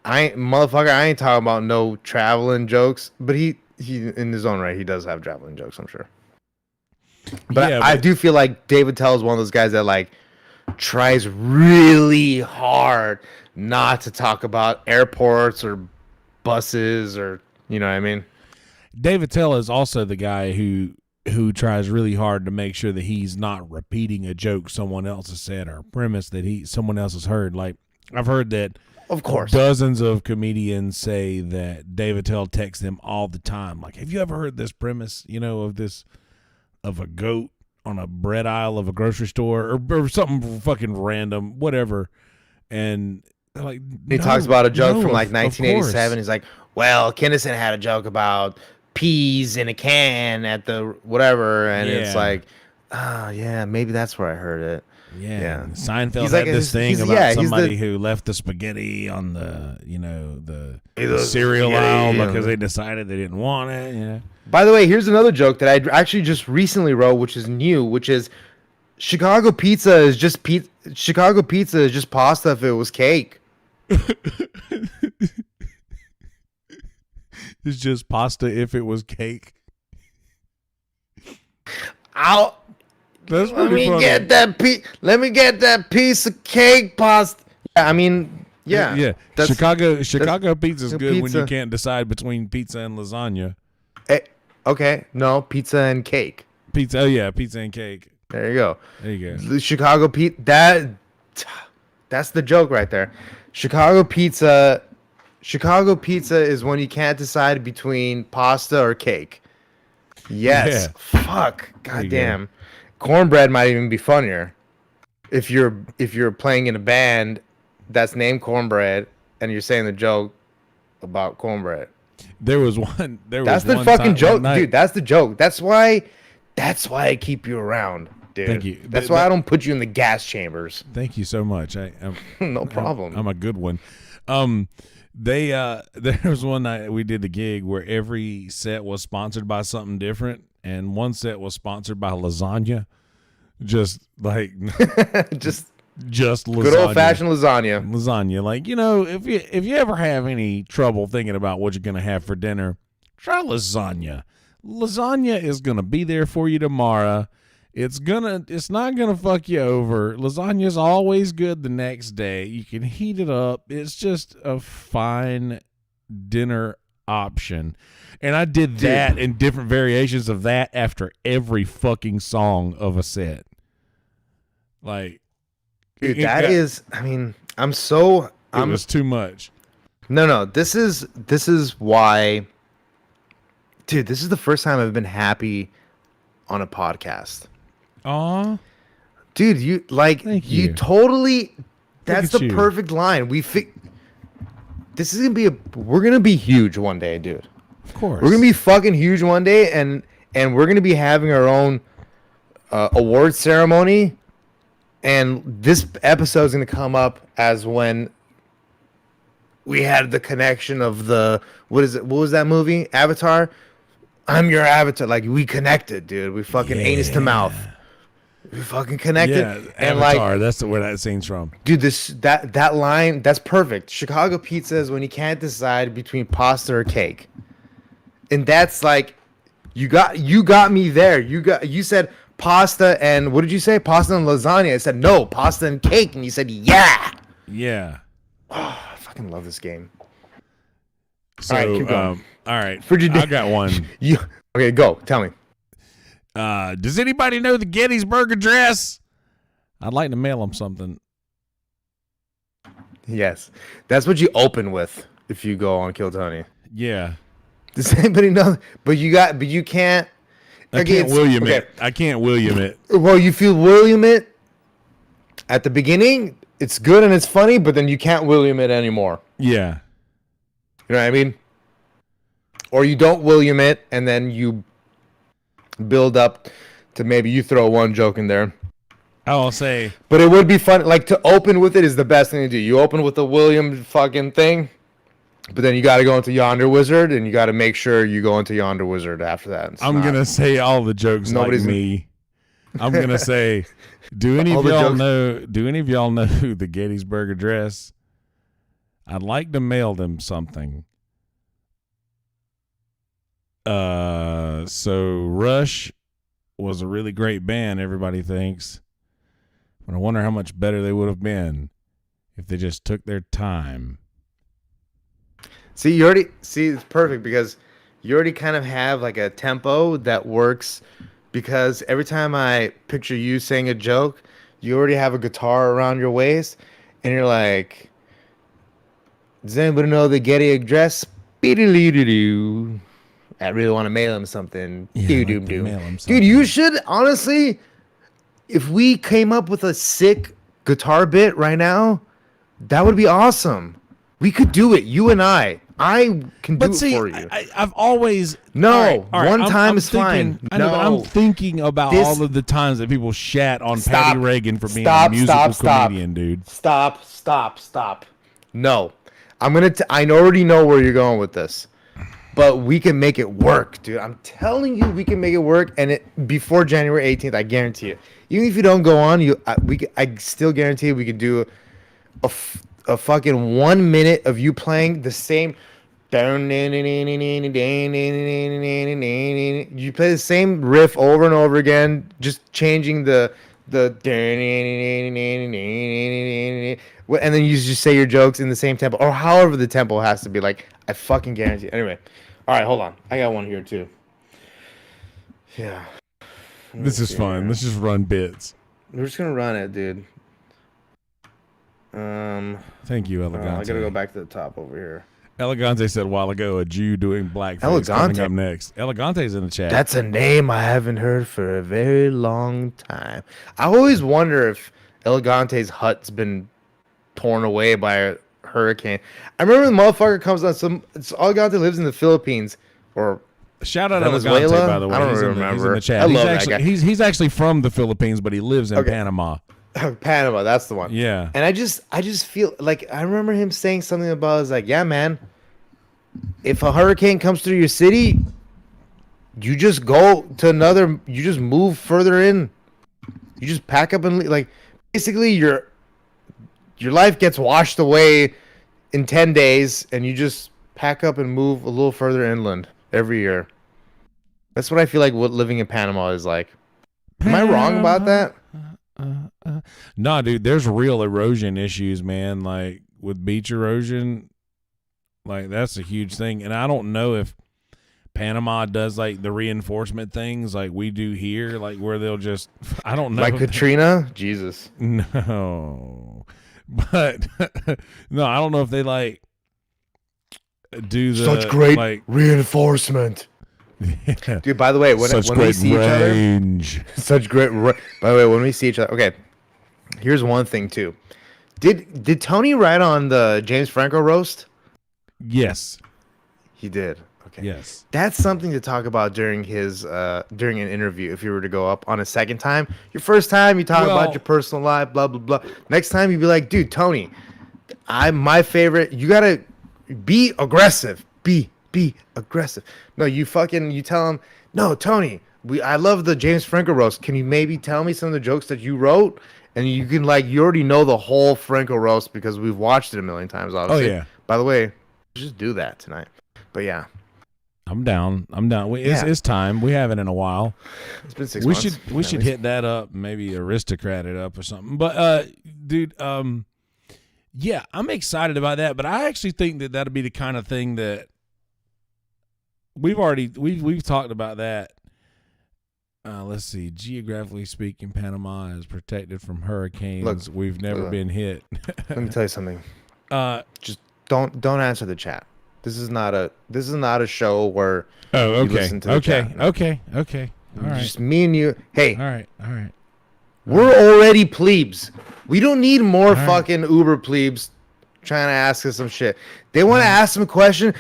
I ain't talking about no traveling jokes, but he in his own right, he does have traveling jokes, I'm sure. But I do feel like David Tell is one of those guys that like tries really hard not to talk about airports or buses or, you know what I mean? Dave Attell is also the guy who tries really hard to make sure that he's not repeating a joke someone else has said or a premise that someone else has heard. Like, I've heard that Of course. dozens of comedians say that Dave Attell texts them all the time. Like, have you ever heard this premise, of a goat on a bread aisle of a grocery store or something fucking random, whatever. And like, He talks about a joke from like of 1987. course. He's like, well, Kinnison had a joke about peas in a can at the whatever. And it's Yeah. like, oh, yeah, maybe that's where I heard it. Yeah. Yeah. Seinfeld He's had like- this thing he's- about yeah, he's somebody the- who left the spaghetti on the The cereal spaghetti, aisle yeah. because they decided they didn't want it. By the way, here's another joke that I actually just recently wrote, which is new, which is Chicago pizza is just Chicago pizza is just pasta if it was cake. It's just pasta if it was cake. I'll That's let pretty me funny. get that piece of cake pasta. Yeah, I mean, yeah, Yeah. That's, Chicago pizza's the good when you pizza. can't decide between pizza and lasagna. okay. No, pizza and cake. Pizza, oh yeah, pizza and cake. There you go. There you go. The Chicago pizza. That's the joke right there. Chicago pizza is when you can't decide between pasta or cake. Yes. Fuck. you God go. damn. Cornbread might even be funnier. If you're playing in a band that's named Cornbread and you're saying the joke about cornbread. There was one. That's the fucking joke, dude. That's the joke. That's why I keep you around, dude. Thank you. That's why I don't put you in the gas chambers. Thank you so much. No problem. I'm a good one. There was one night we did the gig where every set was sponsored by something different, and one set was sponsored by lasagna. Just like Just lasagna. good old fashioned lasagna. Lasagna. Like, if you ever have any trouble thinking about what you're gonna have for dinner, try lasagna. Lasagna is gonna be there for you tomorrow. It's not gonna fuck you over. Lasagna's always good the next day. You can heat it up. It's just a fine dinner option. And I did that in different variations of that after every fucking song of a set. Like, Dude, it I mean, it was too much. No, this is why, dude, this is the first time I've been happy on a podcast. Aw. Dude, you Thank you. totally, that's at the you. perfect line. This is we're gonna be huge one day, dude. Of course. We're gonna be fucking huge one day, and we're gonna be having our own award ceremony, and this episode is gonna come up as when we had the connection of what was that movie, Avatar? I'm your avatar. Like, we connected, dude. We fucking anus to mouth. We fucking connected. Yeah, and Avatar. like, That's where that scene's from. dude, that line, that's perfect. Chicago pizza is when you can't decide between pasta or cake. And that's like, you got me there. You said pasta and what did you say? Pasta and lasagna. I said no, pasta and cake, and you said yeah. Yeah. I fucking love this game. So, All right, keep going. all right. Frigid- I got one. Okay, go. Tell me. Does anybody know the Gettysburg Address? I'd like to mail them something. Yes, that's what you open with if you go on Kill Tony. Yeah. Does anybody know? But you can't. I can't William it. I can't William it. Well, you feel William it at the beginning. It's good and it's funny, but then you can't William it anymore. Yeah. You know what I mean? Or you don't William it, and then you build up to maybe you throw one joke in there. I'll say. But it would be fun. Like, to open with it is the best thing to do. You open with the William fucking thing, but then you got to go into Yonder Wizard, and you got to make sure you go into Yonder Wizard after that. I'm going to say all the jokes Nobody's like me. I'm going to say, do any All of the y'all jokes- know the Gettysburg Address? I'd like to mail them something. So Rush was a really great band, everybody thinks. But I wonder how much better they would have been if they just took their time. See, it's perfect because you already kind of have like a tempo that works because every time I picture you saying a joke, you already have a guitar around your waist and you're like, does anybody know the Getty address? Beedly-doo-doo. I really want to mail him something. Yeah, I'd like to mail him something. Dude, you should honestly, if we came up with a sick guitar bit right now, that would be awesome. We could do it, you and I. I can do it for you. I've always No, all right, one time I'm is thinking, fine. I know, but I'm thinking about all of the times that people shat on Patty Reagan for being a musical comedian, dude. Stop. No, I already know where you're going with this, but we can make it work, dude. I'm telling you, we can make it work, and before January 18th, I guarantee it. Even if you don't go on, I still guarantee we could do a fucking 1 minute of you playing the same. You play the same riff over and over again, just changing the and then you just say your jokes in the same tempo or however the tempo has to be. Like, I fucking guarantee it. Anyway, all right, hold on, I got one here too. Yeah, this is fun. Let's just run bits. We're just gonna run it, dude. Thank you, Elegante. I gotta go back to the top over here. Elegante said a while ago, a Jew doing blackface. Elegante. Coming up next. Elegante's in the chat. That's a name I haven't heard for a very long time. I always wonder if Elegante's hut's been torn away by a hurricane. I remember the motherfucker comes on Elegante lives in the Philippines or shout out Venezuela? Elegante, by the way. I don't He's remember. in the chat. I love that guy. He's actually from the Philippines, but he lives in Panama. Panama, that's the one. Yeah. And I just feel like I remember him saying something about, like, yeah, man, if a hurricane comes through your city, you just you just move further in. You just pack up and leave. Like, basically your life gets washed away in 10 days and you just pack up and move a little further inland every year. That's what I feel like what living in Panama is like. Am I wrong about that? Nah, dude, there's real erosion issues, man. Like with beach erosion, like that's a huge thing. And I don't know if Panama does like the reinforcement things like we do here, like where they'll just, I don't know. Like Katrina? Jesus. No. But no, I don't know if they like do the such great like reinforcement. Yeah. Dude, by the way, when we see range. each other, such great. By the way, when we see each other, okay. Here's one thing too. Did Tony write on the James Franco roast? Yes, he did. Okay. Yes, that's something to talk about during during an interview. If you were to go up on a second time, your first time you talk about your personal life, blah blah blah. Next time you'd be like, dude, Tony, my favorite. You gotta be aggressive. Be aggressive. No, you tell him, no, Tony, I love the James Franco roast. Can you maybe tell me some of the jokes that you wrote? And you can you already know the whole Franco roast because we've watched it a million times, obviously. Oh, yeah. By the way, just do that tonight. But yeah. I'm down. It's time. We haven't in a while. It's been 6 months. We should hit that up, maybe aristocrat it up or something. But dude, yeah, I'm excited about that, but I actually think that that'll be the kind of thing that we've talked about that. Let's see. Geographically speaking, Panama is protected from hurricanes. Look, we've never been hit. Let me tell you something. Just don't answer the chat. This is not a show where you listen to the chat. Okay. All right. Just me and you. Hey. All right. We're already plebes. We don't need more fucking Uber plebes trying to ask us some shit. They want to ask some question.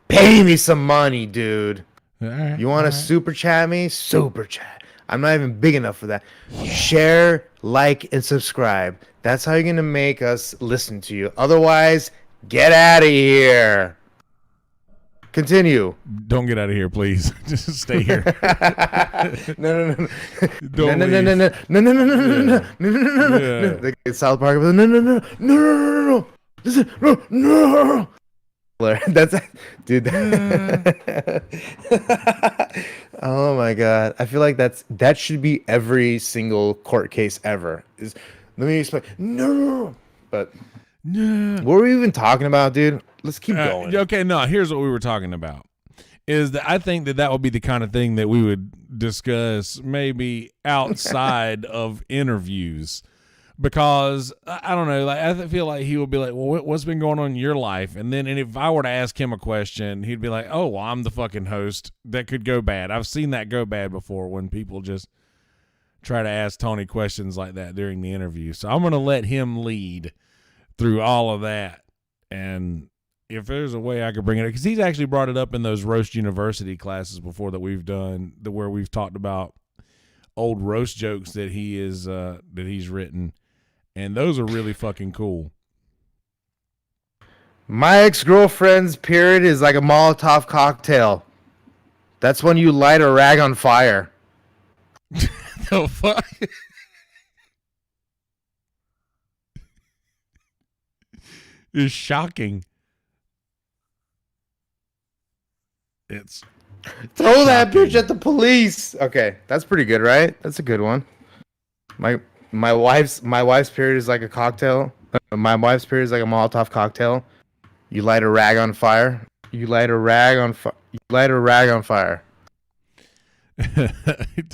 Pay me some money, dude. You want to super chat me? Super chat. I'm not even big enough for that. Share, like, and subscribe. That's how you're going to make us listen to you. Otherwise, get out of here. Continue. Don't get out of here, please. Just stay here. No. Don't No. The South Park. No. Listen, no. That's dude. Oh my god! I feel like that should be every single court case ever. Is Let me explain. No. But Yeah. what were we even talking about, dude? Let's keep going. Okay, no, here's what we were talking about. Is that I think that would be the kind of thing that we would discuss maybe outside of interviews. Because I don't know, like I feel like he would be like, "Well, what's been going on in your life?" And if I were to ask him a question, he'd be like, "Oh, well, I'm the fucking host." That could go bad. I've seen that go bad before when people just try to ask Tony questions like that during the interview. So I'm going to let him lead through all of that. And if there's a way I could bring it up, because he's actually brought it up in those Roast University classes before that we've done, where we've talked about old roast jokes that he's written. And those are really fucking cool. My ex-girlfriend's period is like a Molotov cocktail. That's when you light a rag on fire. The fuck? It's shocking. It's throw that bitch at the police. Okay, that's pretty good, right? That's a good one. My wife's period is like a cocktail. My wife's period is like a Molotov cocktail. You light a rag on fire. You light a rag on fire. You light a rag on fire.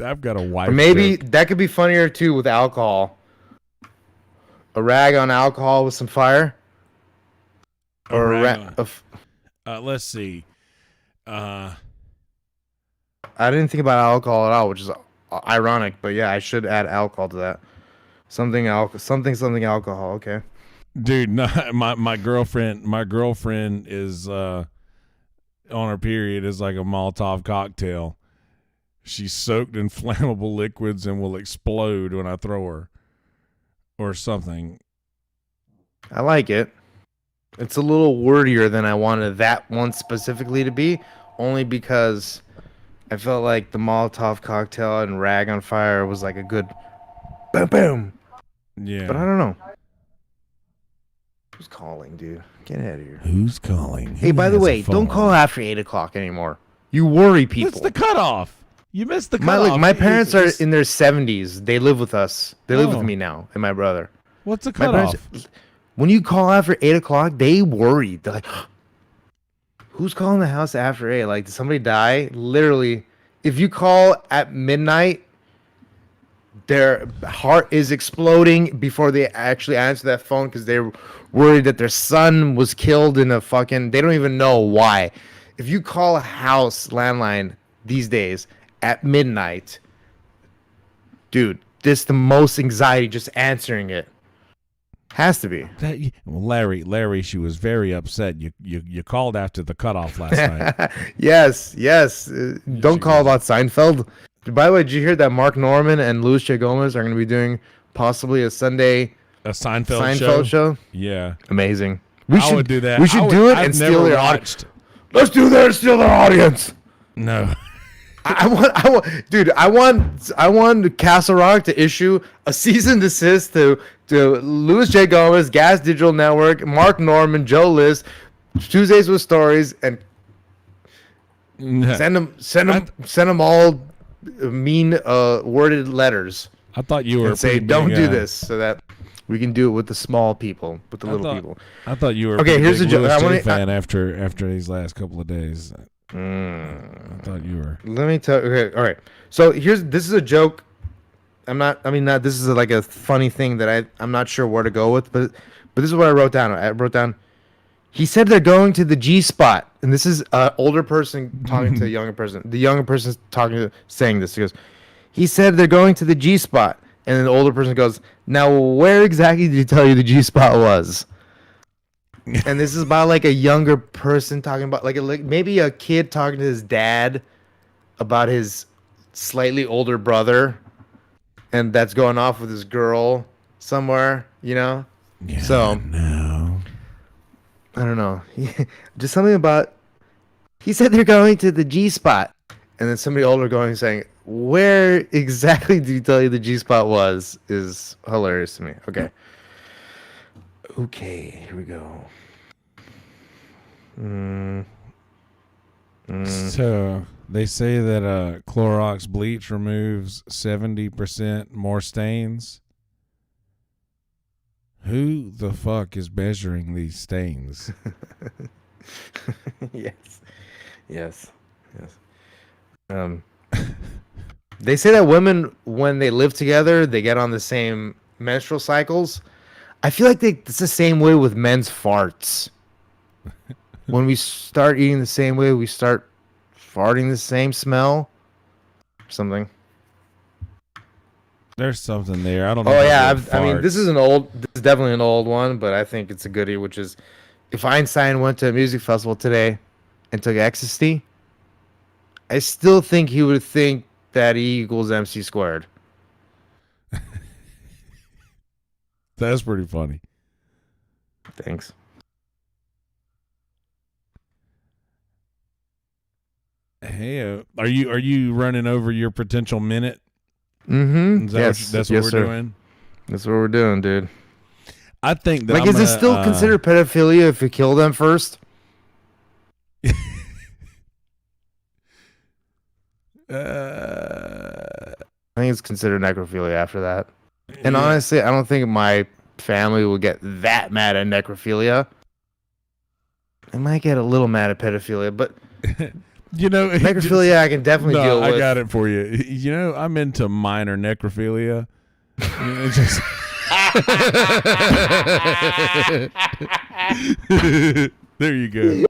I've got a wife. Or maybe joke. that could be funnier too with alcohol. A rag on alcohol with some fire. Or a rag. Let's see. I didn't think about alcohol at all, which is ironic. But yeah, I should add alcohol to that. Something alcohol. Okay. Dude, no, my girlfriend is on her period is like a Molotov cocktail. She's soaked in flammable liquids and will explode when I throw her, or something. I like it. It's a little wordier than I wanted that one specifically to be, only because I felt like the Molotov cocktail and rag on fire was like a good boom boom. Yeah. But I don't know. Who's calling, dude? Get out of here. Who's calling? Hey, by the way, don't call after 8 o'clock anymore. You worry people. That's the cutoff. You missed the cutoff. My parents are in their 70s. They live with us. They live with me now and my brother. What's the cutoff? When you call after 8 o'clock, they worry. They're like, who's calling the house after 8? Like, did somebody die? Literally, if you call at midnight, their heart is exploding before they actually answer that phone because they're worried that their son was killed in a fucking... They don't even know why. If you call a house landline these days at midnight, dude, this is the most anxiety just answering it. Has to be. Larry, she was very upset. You called after the cutoff last night. Yes. Don't call about Seinfeld. By the way, did you hear that Mark Norman and Luis J. Gomez are going to be doing possibly a Sunday Seinfeld show? Yeah. Amazing. I would do that. We should do it and steal their audience. Let's do that and steal their audience. No. I want Castle Rock to issue a cease and desist to Luis J. Gomez, Gas Digital Network, Mark Norman, Joe List, Tuesdays with Stories, and send them all mean worded letters. I thought you were and say don't do this so that we can do it with the small people, with the little people. I thought you were okay. Here's a joke. I fan after these last couple of days. I thought you were. Let me tell. Okay, all right. So this is a joke. This is like a funny thing that I'm not sure where to go with, but this is what I wrote down. He said they're going to the G spot, and this is an older person talking to a younger person. The younger person's saying this. He said they're going to the G spot, and then the older person goes, "Now, where exactly did he tell you the G spot was?" And this is about like a younger person talking about like maybe a kid talking to his dad about his slightly older brother, and that's going off with his girl somewhere, Yeah, so no. I don't know. Just something about he said they're going to the G spot, and then somebody older saying, "Where exactly did he tell you the G spot was?" is hilarious to me. Okay, here we go. So they say that Clorox bleach removes 70% more stains. Who the fuck is measuring these stains? Yes. They say that women, when they live together, they get on the same menstrual cycles. I feel like it's the same way with men's farts. When we start eating the same way, we start farting the same smell. Something. There's something there. I don't know. Oh yeah, I mean, this is definitely an old one, but I think it's a goodie, which is, if Einstein went to a music festival today and took ecstasy, I still think he would think that E equals MC squared. That's pretty funny. Thanks. Hey, are you running over your potential minute? Mm-hmm. That's what we're doing. That's what we're doing, dude. I think that like, is it still considered pedophilia if you kill them first? I think it's considered necrophilia after that. And honestly, I don't think my family will get that mad at necrophilia. I might get a little mad at pedophilia, but necrophilia I can definitely deal with. I got it for you. I'm into minor necrophilia. There you go.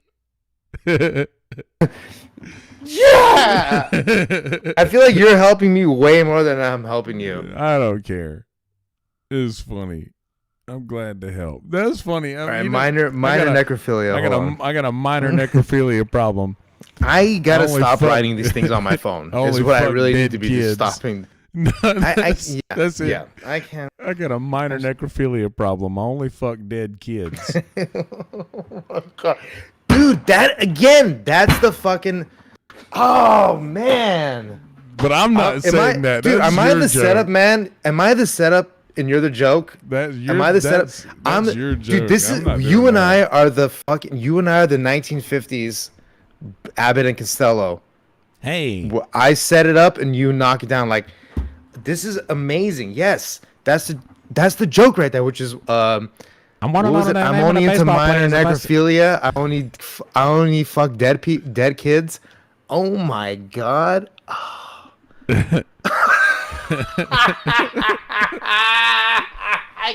Yeah. I feel like you're helping me way more than I'm helping you. I don't care. It's funny. I'm glad to help. That's funny. All right, minor necrophilia. I got a minor necrophilia problem. I gotta stop writing these things on my phone. Is what I really need to be stopping. No, that's it. Yeah, I can't. I got a minor necrophilia problem. I only fuck dead kids. Oh my God. Dude, that's the fucking. Oh man. But I'm not saying that. Dude, am I the setup, man? Am I the setup and you're the joke? Am I the setup? I'm your joke. Dude, this is you and I are the 1950s Abbott and Costello. Hey. I set it up and you knock it down. Like, this is amazing. Yes. That's the joke right there, which is I'm only into minor necrophilia. I only fuck dead kids. Oh my God. Oh. I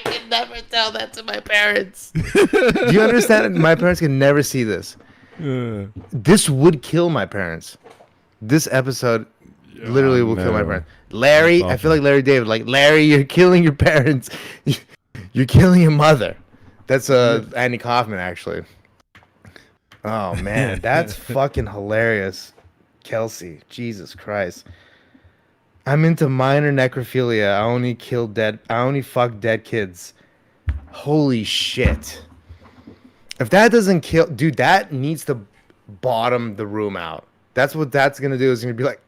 can never tell that to my parents. Do you understand? My parents can never see this. This would kill my parents. This episode literally will kill my parents. Larry, I feel like Larry David. Like, Larry, you're killing your parents. You're killing your mother. That's Andy Kaufman, actually. Oh man, that's fucking hilarious. Kelsey, Jesus Christ. I'm into minor necrophilia. I only fuck dead kids. Holy shit. If that doesn't kill, dude, that needs to bottom the room out. That's what that's gonna do. Is gonna be like,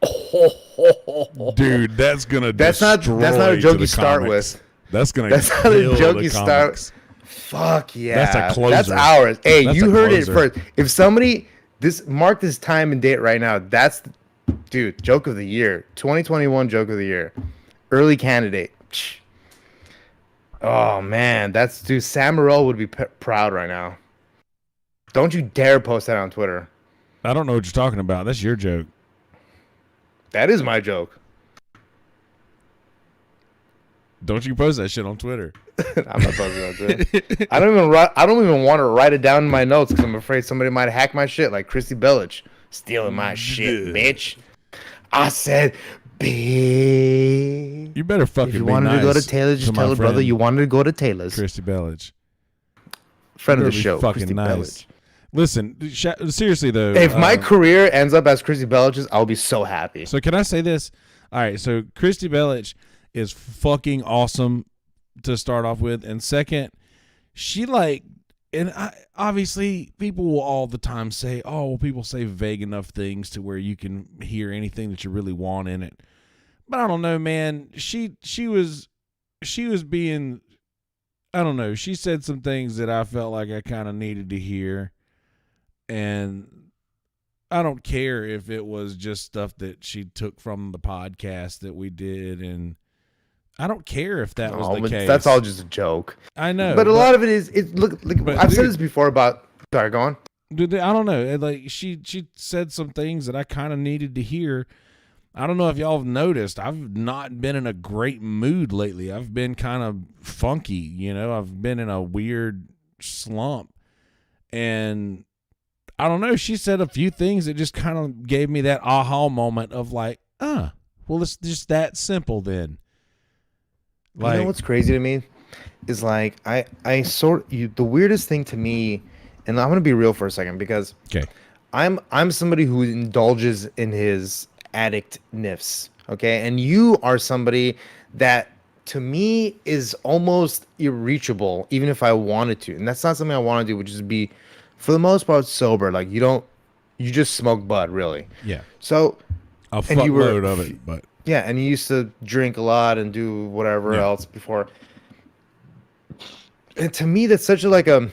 dude, that's gonna. That's not a joke you start with. That's not a joke you start. Fuck yeah. That's a closer. That's ours. Hey, you heard it first. If somebody mark this time and date right now. That's, dude, joke of the year. 2021 joke of the year. Early candidate. Oh man, dude. Sam Morril would be proud right now. Don't you dare post that on Twitter. I don't know what you're talking about. That's your joke. That is my joke. Don't you post that shit on Twitter? I'm not posting on Twitter. I don't even want to write it down in my notes because I'm afraid somebody might hack my shit, like Christy Bellich stealing my shit, bitch. I said, bitch. You better fucking If you wanted to go to Taylor's, just tell her brother you wanted to go to Taylor's. Christy Bellich. Friend of the show, fucking Christy nice. Bellich. Listen, seriously though. If my career ends up as Christy Bellich's, I'll be so happy. So can I say this? All right, so Christy Bellich is fucking awesome to start off with, and second, she obviously people will all the time say, oh, well, people say vague enough things to where you can hear anything that you really want in it. But I don't know, man. She was being, I don't know. She said some things that I felt like I kind of needed to hear. And I don't care if it was just stuff that she took from the podcast that we did. And I don't care if that was Oh, the but case. that's all just a joke. I know, But a lot of it is. It look. Like, I've said this before about. Sorry, go on. Dude, I don't know. Like she said some things that I kind of needed to hear. I don't know if y'all have noticed. I've not been in a great mood lately. I've been kind of funky, you know. I've been in a weird slump, and I don't know. She said a few things that just kind of gave me that aha moment of like, well, it's just that simple then. Like, you know what's crazy to me is like the weirdest thing to me, and I'm gonna be real for a second because okay, I'm somebody who indulges in his addictness, okay, and you are somebody that to me is almost irreachable, even if I wanted to, and that's not something I want to do, which is be, for the most part, sober. Like you just smoke bud, really. yeah. So, A and you were fuckload of it, but yeah, and you used to drink a lot and do whatever else before. And to me, that's such a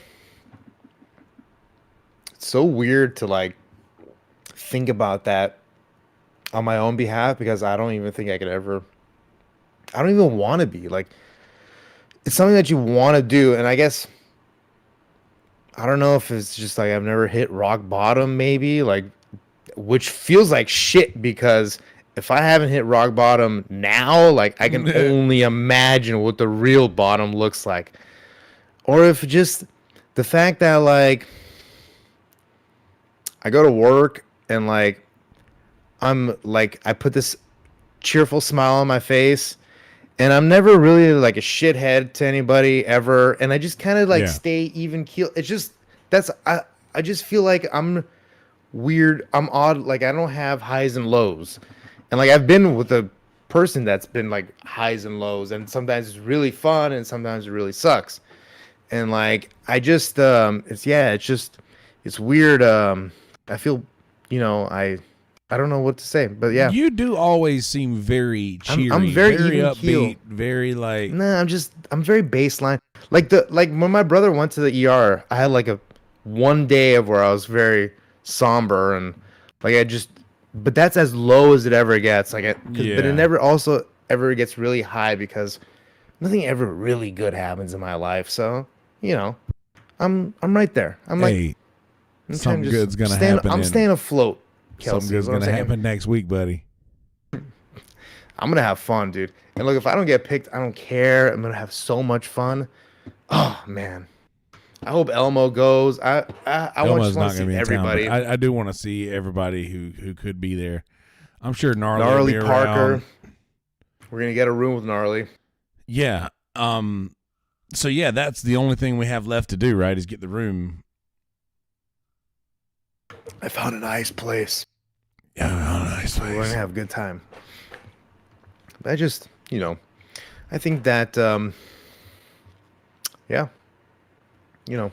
it's so weird to like think about that on my own behalf because I don't even think I could ever. I don't even want to be like. It's something that you want to do, and I guess I don't know if it's just like I've never hit rock bottom, maybe like, which feels like shit because if I haven't hit rock bottom now, like I can only imagine what the real bottom looks like. Or if just the fact that like I go to work and like I'm like I put this cheerful smile on my face and I'm never really like a shithead to anybody ever and I just kind of like stay even keel. It's just I just feel like I'm weird. I'm odd. Like I don't have highs and lows. And like I've been with a person that's been like highs and lows and sometimes it's really fun and sometimes it really sucks. And like I just it's weird. I feel, I don't know what to say, but yeah. You do always seem very cheery, I'm very even upbeat, keel. very like. Nah, I'm very baseline. Like when my brother went to the ER, I had like a one day of where I was very somber and like but that's as low as it ever gets. But it never also ever gets really high because nothing ever really good happens in my life. So, I'm right there. Something good's gonna happen. I'm staying afloat. Kelsey, something good's gonna happen next week, buddy. I'm gonna have fun, dude. And look, if I don't get picked, I don't care. I'm gonna have so much fun. Oh man, I hope Elmo goes. I want to see everybody. Town, I do want to see everybody who could be there. I'm sure Gnarly Parker. Around. We're gonna get a room with Gnarly. Yeah. So yeah, that's the only thing we have left to do, right? Is get the room. I found a nice place. Yeah, I found a nice place. We're gonna have a good time. I just, I think that, yeah. I'm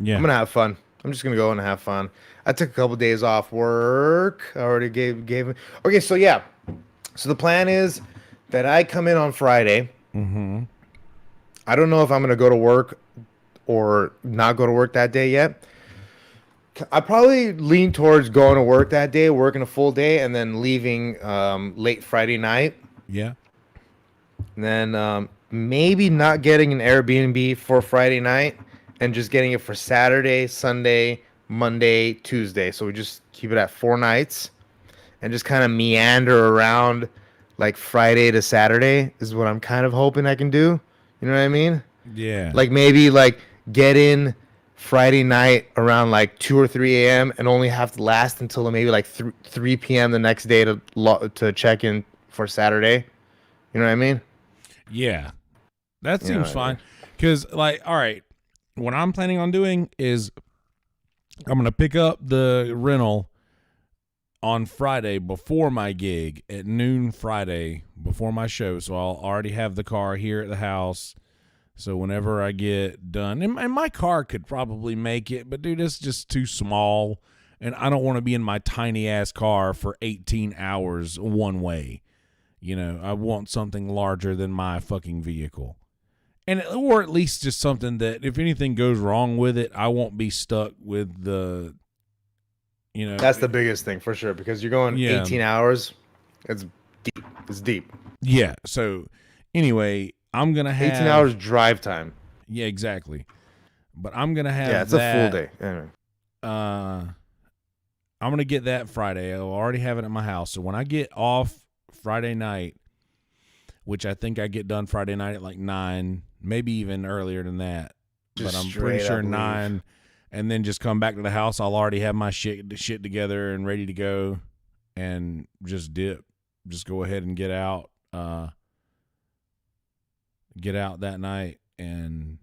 gonna have fun. I'm just gonna go and have fun. I took a couple days off work. I already gave him. Okay, so yeah. So the plan is that I come in on Friday. Mm-hmm. I don't know if I'm gonna go to work or not go to work that day yet. I probably lean towards going to work that day, working a full day, and then leaving late Friday night. Yeah. And then maybe not getting an Airbnb for Friday night and just getting it for Saturday, Sunday, Monday, Tuesday. So we just keep it at 4 nights and just kind of meander around like Friday to Saturday is what I'm kind of hoping I can do. You know what I mean? Yeah. Like maybe like get in Friday night around like 2 or 3 a.m. and only have to last until maybe like 3 p.m. the next day to check in for Saturday. You know what I mean? Yeah. That seems fine. Because, like, all right, what I'm planning on doing is I'm going to pick up the rental on Friday before my gig at noon Friday before my show. So I'll already have the car here at the house. So whenever I get done, and my car could probably make it, but dude, it's just too small. And I don't want to be in my tiny ass car for 18 hours one way. I want something larger than my fucking vehicle. Or at least just something that if anything goes wrong with it, I won't be stuck with the, That's the biggest thing for sure because you're going 18 hours. It's deep. Yeah. So anyway, I'm gonna have 18 hours drive time. Yeah, exactly. But I'm gonna have It's a full day. Anyway. I'm gonna get that Friday. I'll already have it at my house. So when I get off Friday night, which I think I get done Friday night at like 9, maybe even earlier than that, but I'm pretty sure 9, and then just come back to the house. I'll already have my shit together and ready to go, and just dip. Just go ahead and get out that night and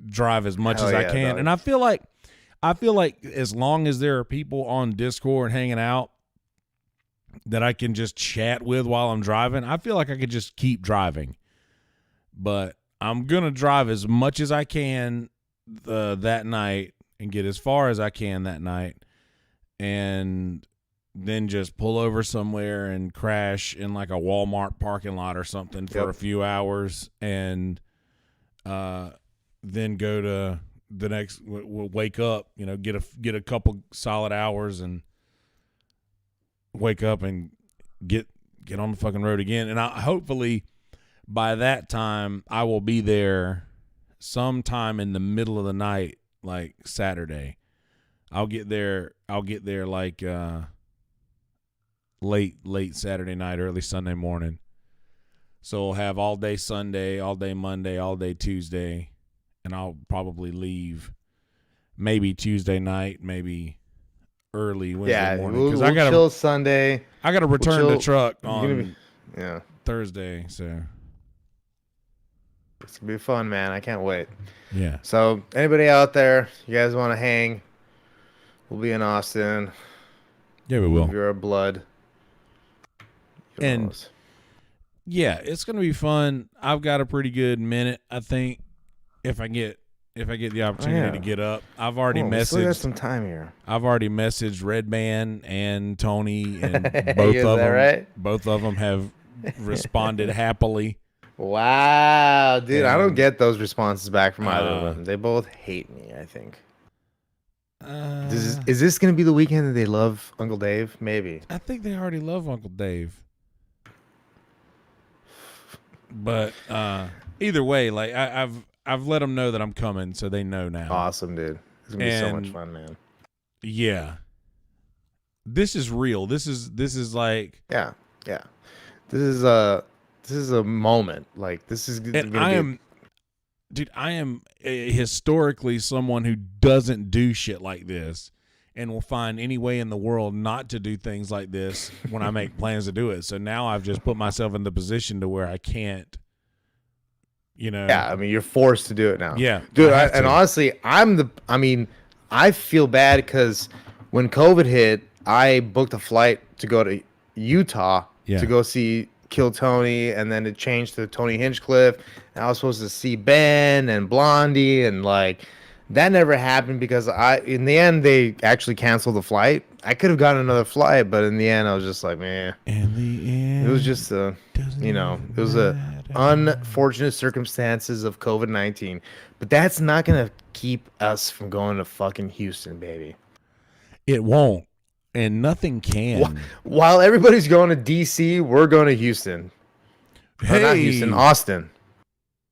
drive as much as I can. Dog. And I feel like as long as there are people on Discord hanging out that I can just chat with while I'm driving, I feel like I could just keep driving. But I'm going to drive as much as I can that night and get as far as I can that night, and then just pull over somewhere and crash in like a Walmart parking lot or something for a few hours, and then go to the next. We'll wake up, get a couple solid hours and wake up and get on the fucking road again. And hopefully by that time I will be there sometime in the middle of the night, like Saturday. I'll get there like late Saturday night, early Sunday morning. So we'll have all day Sunday, all day Monday, all day Tuesday, and I'll probably leave maybe Tuesday night, maybe early Wednesday morning. We'll chill Sunday. I got to return the truck on Yeah. Thursday, so it's gonna be fun, man. I can't wait. Yeah. So anybody out there, you guys want to hang? We'll be in Austin. Yeah, we will. If you're a blood. And yeah, it's gonna be fun. I've got a pretty good minute, I think, if I get the opportunity to get up. I've already messaged. We still got some time here. I've already messaged Redman and Tony, and both of them. Right? Both of them have responded happily. Wow, dude! I don't get those responses back from either of them. They both hate me, I think. Is this going to be the weekend that they love Uncle Dave? Maybe. I think they already love Uncle Dave. But either way, like I've let them know that I'm coming, so they know now. Awesome, dude. It's gonna be so much fun, man. Yeah. This is real. This is like yeah. This is a moment. Like this is. And I am historically someone who doesn't do shit like this, and will find any way in the world not to do things like this when I make plans to do it. So now I've just put myself in the position to where I can't, Yeah, I mean, you're forced to do it now. Yeah. Dude, and honestly, I feel bad because when COVID hit, I booked a flight to go to Utah to go see Kill Tony, and then it changed to Tony Hinchcliffe, and I was supposed to see Ben and Blondie, and like that never happened because in the end they actually canceled the flight. I could have gotten another flight, but in the end I was just like, man. In the end, it was just it was unfortunate circumstances of COVID-19, but that's not gonna keep us from going to fucking Houston, baby. It won't. And nothing can. While everybody's going to DC, we're going to Houston. Or not Houston, Austin.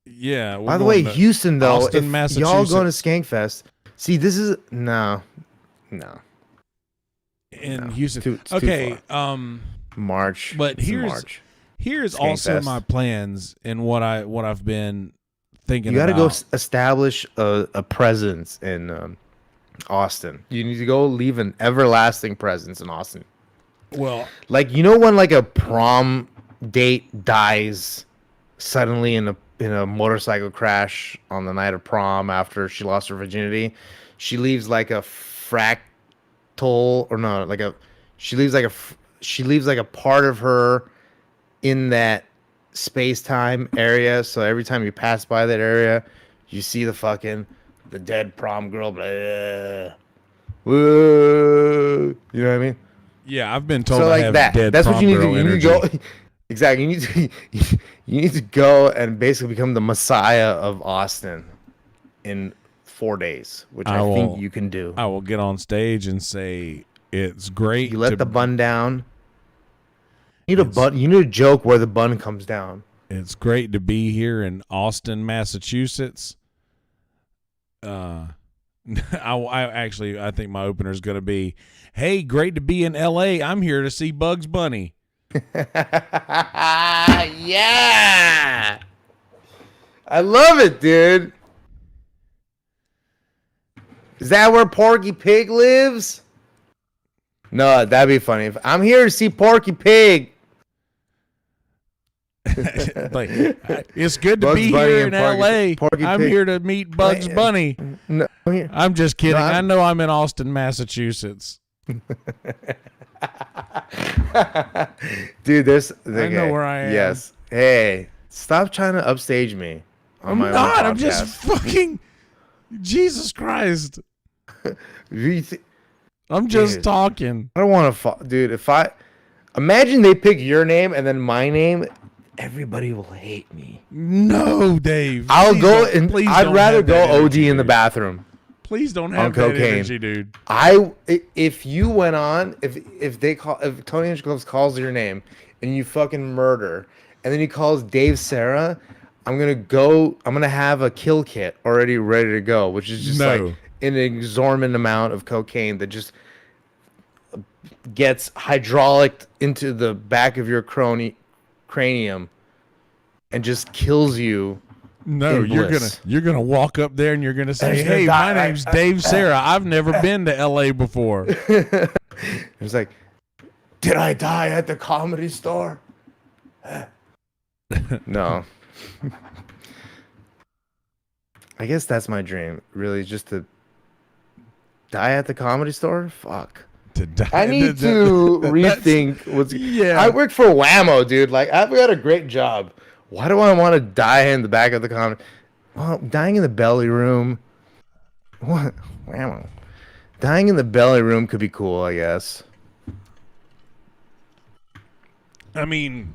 Yeah. By the way, Houston, though, Austin, if Massachusetts. y'all going to Skankfest, see, this is no. In Houston. Okay. March. But here's also my plans and what I've been thinking. You got to go establish a presence in Austin. You need to go leave an everlasting presence in Austin. Well, like when like a prom date dies suddenly in a motorcycle crash on the night of prom after she lost her virginity, she leaves like a she leaves like a part of her in that space-time area. So every time you pass by that area, you see the dead prom girl, blah, whoa, you know what I mean? Yeah, I've been told so I like have that. Dead That's prom what you need to do. girl You need to energy. go. Exactly. You need to go and basically become the Messiah of Austin in 4 days, which I think you can do. I will get on stage and say it's great. You let the bun down. You need a bun. You need a joke where the bun comes down. It's great to be here in Austin, Massachusetts. I think my opener is going to be, "Hey, great to be in L.A. I'm here to see Bugs Bunny." Yeah, I love it, dude. Is that where Porky Pig lives? No, that'd be funny. If I'm here to see Porky Pig. Like, it's good to Bugs be Bunny here and in Porky L.A. I'm Pig. here to meet Bugs Bunny. No, I'm just kidding. No, I know I'm in Austin, Massachusetts. Dude, there's. I know where I am. Yes. Hey, stop trying to upstage me. On I'm my not. Own I'm just podcast. fucking. Jesus Christ. You thi- I'm just Dude. talking. I don't want to, dude. If I imagine they pick your name and then my name, everybody will hate me. No, Dave. I'll Please go don't- and please I'd don't rather have go that OD energy, in the dude. bathroom. Please don't on have that cocaine. energy, dude. If you went on, if Tony Hinchcliffe calls your name and you fucking murder, and then he calls Dave Sarah, I'm gonna have a kill kit already ready to go, which is just No. like an exorbitant amount of cocaine that just gets hydraulic into the back of your cranium and just kills you. No, in you're bliss. gonna walk up there and you're gonna say, he's gonna "Hey, die. my name's Dave Sarah. I've never been to L.A. before." It's like, did I die at the Comedy Store? No. I guess that's my dream, really, just to die at the Comedy Store? Fuck. To die. I need to rethink what's. Yeah. I work for Whammo, dude. Like, I've got a great job. Why do I want to die in the back of the comedy? Well, dying in the belly room. What? Whammo. Dying in the belly room could be cool, I guess. I mean,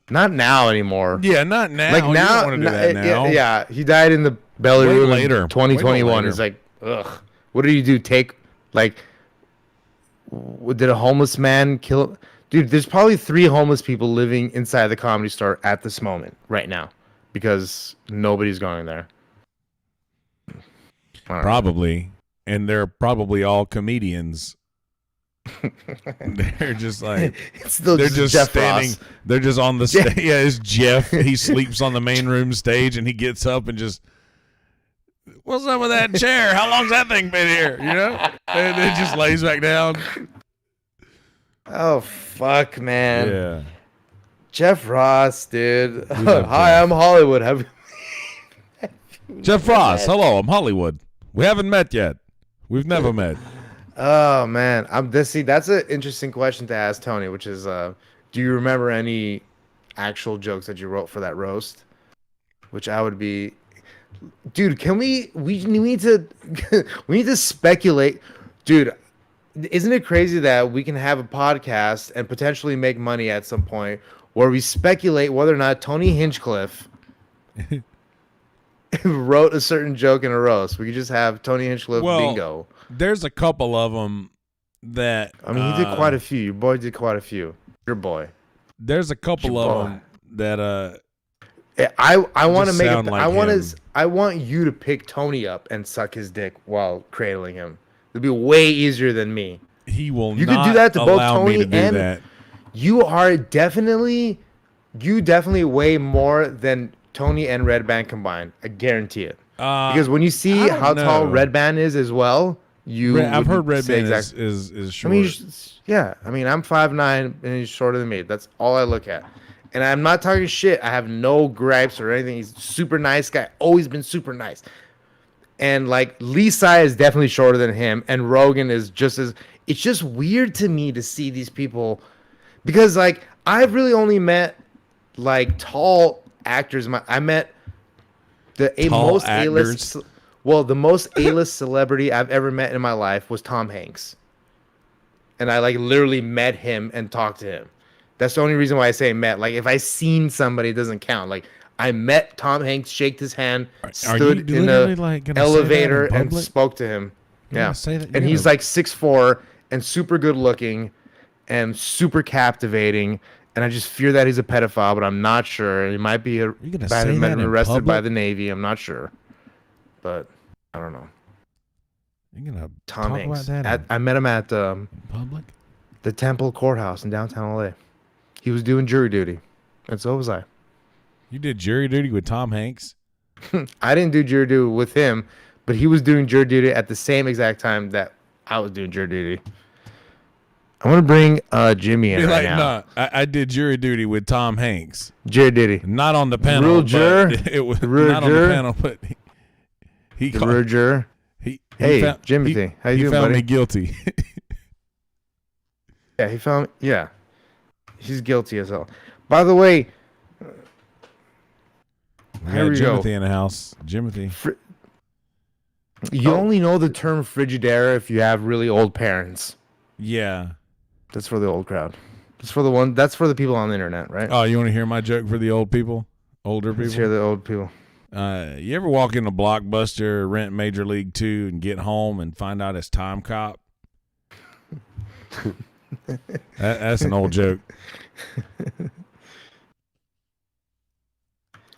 Not now anymore. yeah, not now. Like You now, don't want to do that now. yeah, he died in the belly Wait room later. in 2021. Wait It's like, ugh. What did you do? Did a homeless man kill? Dude, there's probably 3 homeless people living inside the Comedy Store at this moment, right now, because nobody's going there. I don't know. Probably, and they're probably all comedians. They're just like It's still they're just Jeff standing. Ross. They're just on the stage. Yeah, it's Jeff. He sleeps on the main room stage, and he gets up and just, "What's up with that chair? How long's that thing been here?" You know, and it just lays back down. Oh fuck, man. Yeah. Jeff Ross, dude. love Hi, Jeff. I'm Hollywood. Have Jeff Ross. Hello, I'm Hollywood. We haven't met yet. We've never met. Oh man, that's an interesting question to ask Tony, which is, do you remember any actual jokes that you wrote for that roast? Which I would be, dude. Can we need to we need to speculate, dude. Isn't it crazy that we can have a podcast and potentially make money at some point where we speculate whether or not Tony Hinchcliffe wrote a certain joke in a roast? We could just have Tony Hinchcliffe bingo. There's a couple of them that I mean, he did quite a few. Your boy did quite a few. Your boy. There's a couple Your of boy. them that I want to just make sound it. like him. I want you to pick Tony up and suck his dick while cradling him. It'd be way easier than me. he will You not could do that to both allow me Tony to do and that. You definitely weigh more than Tony and Red Band combined. I guarantee it. Because when you see I don't how tall know. Red Band is as well, I've heard Red say Band is I short. mean, yeah. I mean, I'm 5'9" and he's shorter than me. That's all I look at. And I'm not talking shit. I have no gripes or anything. He's a super nice guy. Always been super nice. And like Lisa is definitely shorter than him, and Rogan is just as. It's just weird to me to see these people, because like I've really only met like tall actors. I met the Tall most A-list. actors? Well, the most A-list celebrity I've ever met in my life was Tom Hanks, and I like literally met him and talked to him. That's the only reason why I say met. Like if I seen somebody, it doesn't count. Like I met Tom Hanks, shaked his hand, stood you in literally, the like, gonna say that in elevator and public? spoke to him. You're Yeah, gonna say that? and You're he's gonna- like 6'4" and super good looking and super captivating and I just fear that he's a pedophile, but I'm not sure. He might be You're gonna say that in arrested by public? the Navy. I'm not sure, but I don't know. You're gonna Tom talk Hanks. about that I met him at in public? the Temple Courthouse in downtown LA. He was doing jury duty, and so was I. You did jury duty with Tom Hanks? I didn't do jury duty with him, but he was doing jury duty at the same exact time that I was doing jury duty. I'm gonna bring Jimmy in right now. No, I did jury duty with Tom Hanks. Jury duty. Not on the panel. Real juror? It was Real not juror? on the panel, but he The real juror. Hey, Jimothy, how you he doing, found buddy? me guilty. Yeah, he found. Yeah, he's guilty as hell. By the way, here we go. Jimothy in the house. Jimothy. You only know the term Frigidaire if you have really old parents. Yeah. That's for the old crowd. That's for the people on the internet, right? Oh, you want to hear my joke for the old people? Older people? Let's hear the old people. You ever walk into Blockbuster, rent Major League 2, and get home and find out it's Time Cop? That's an old joke.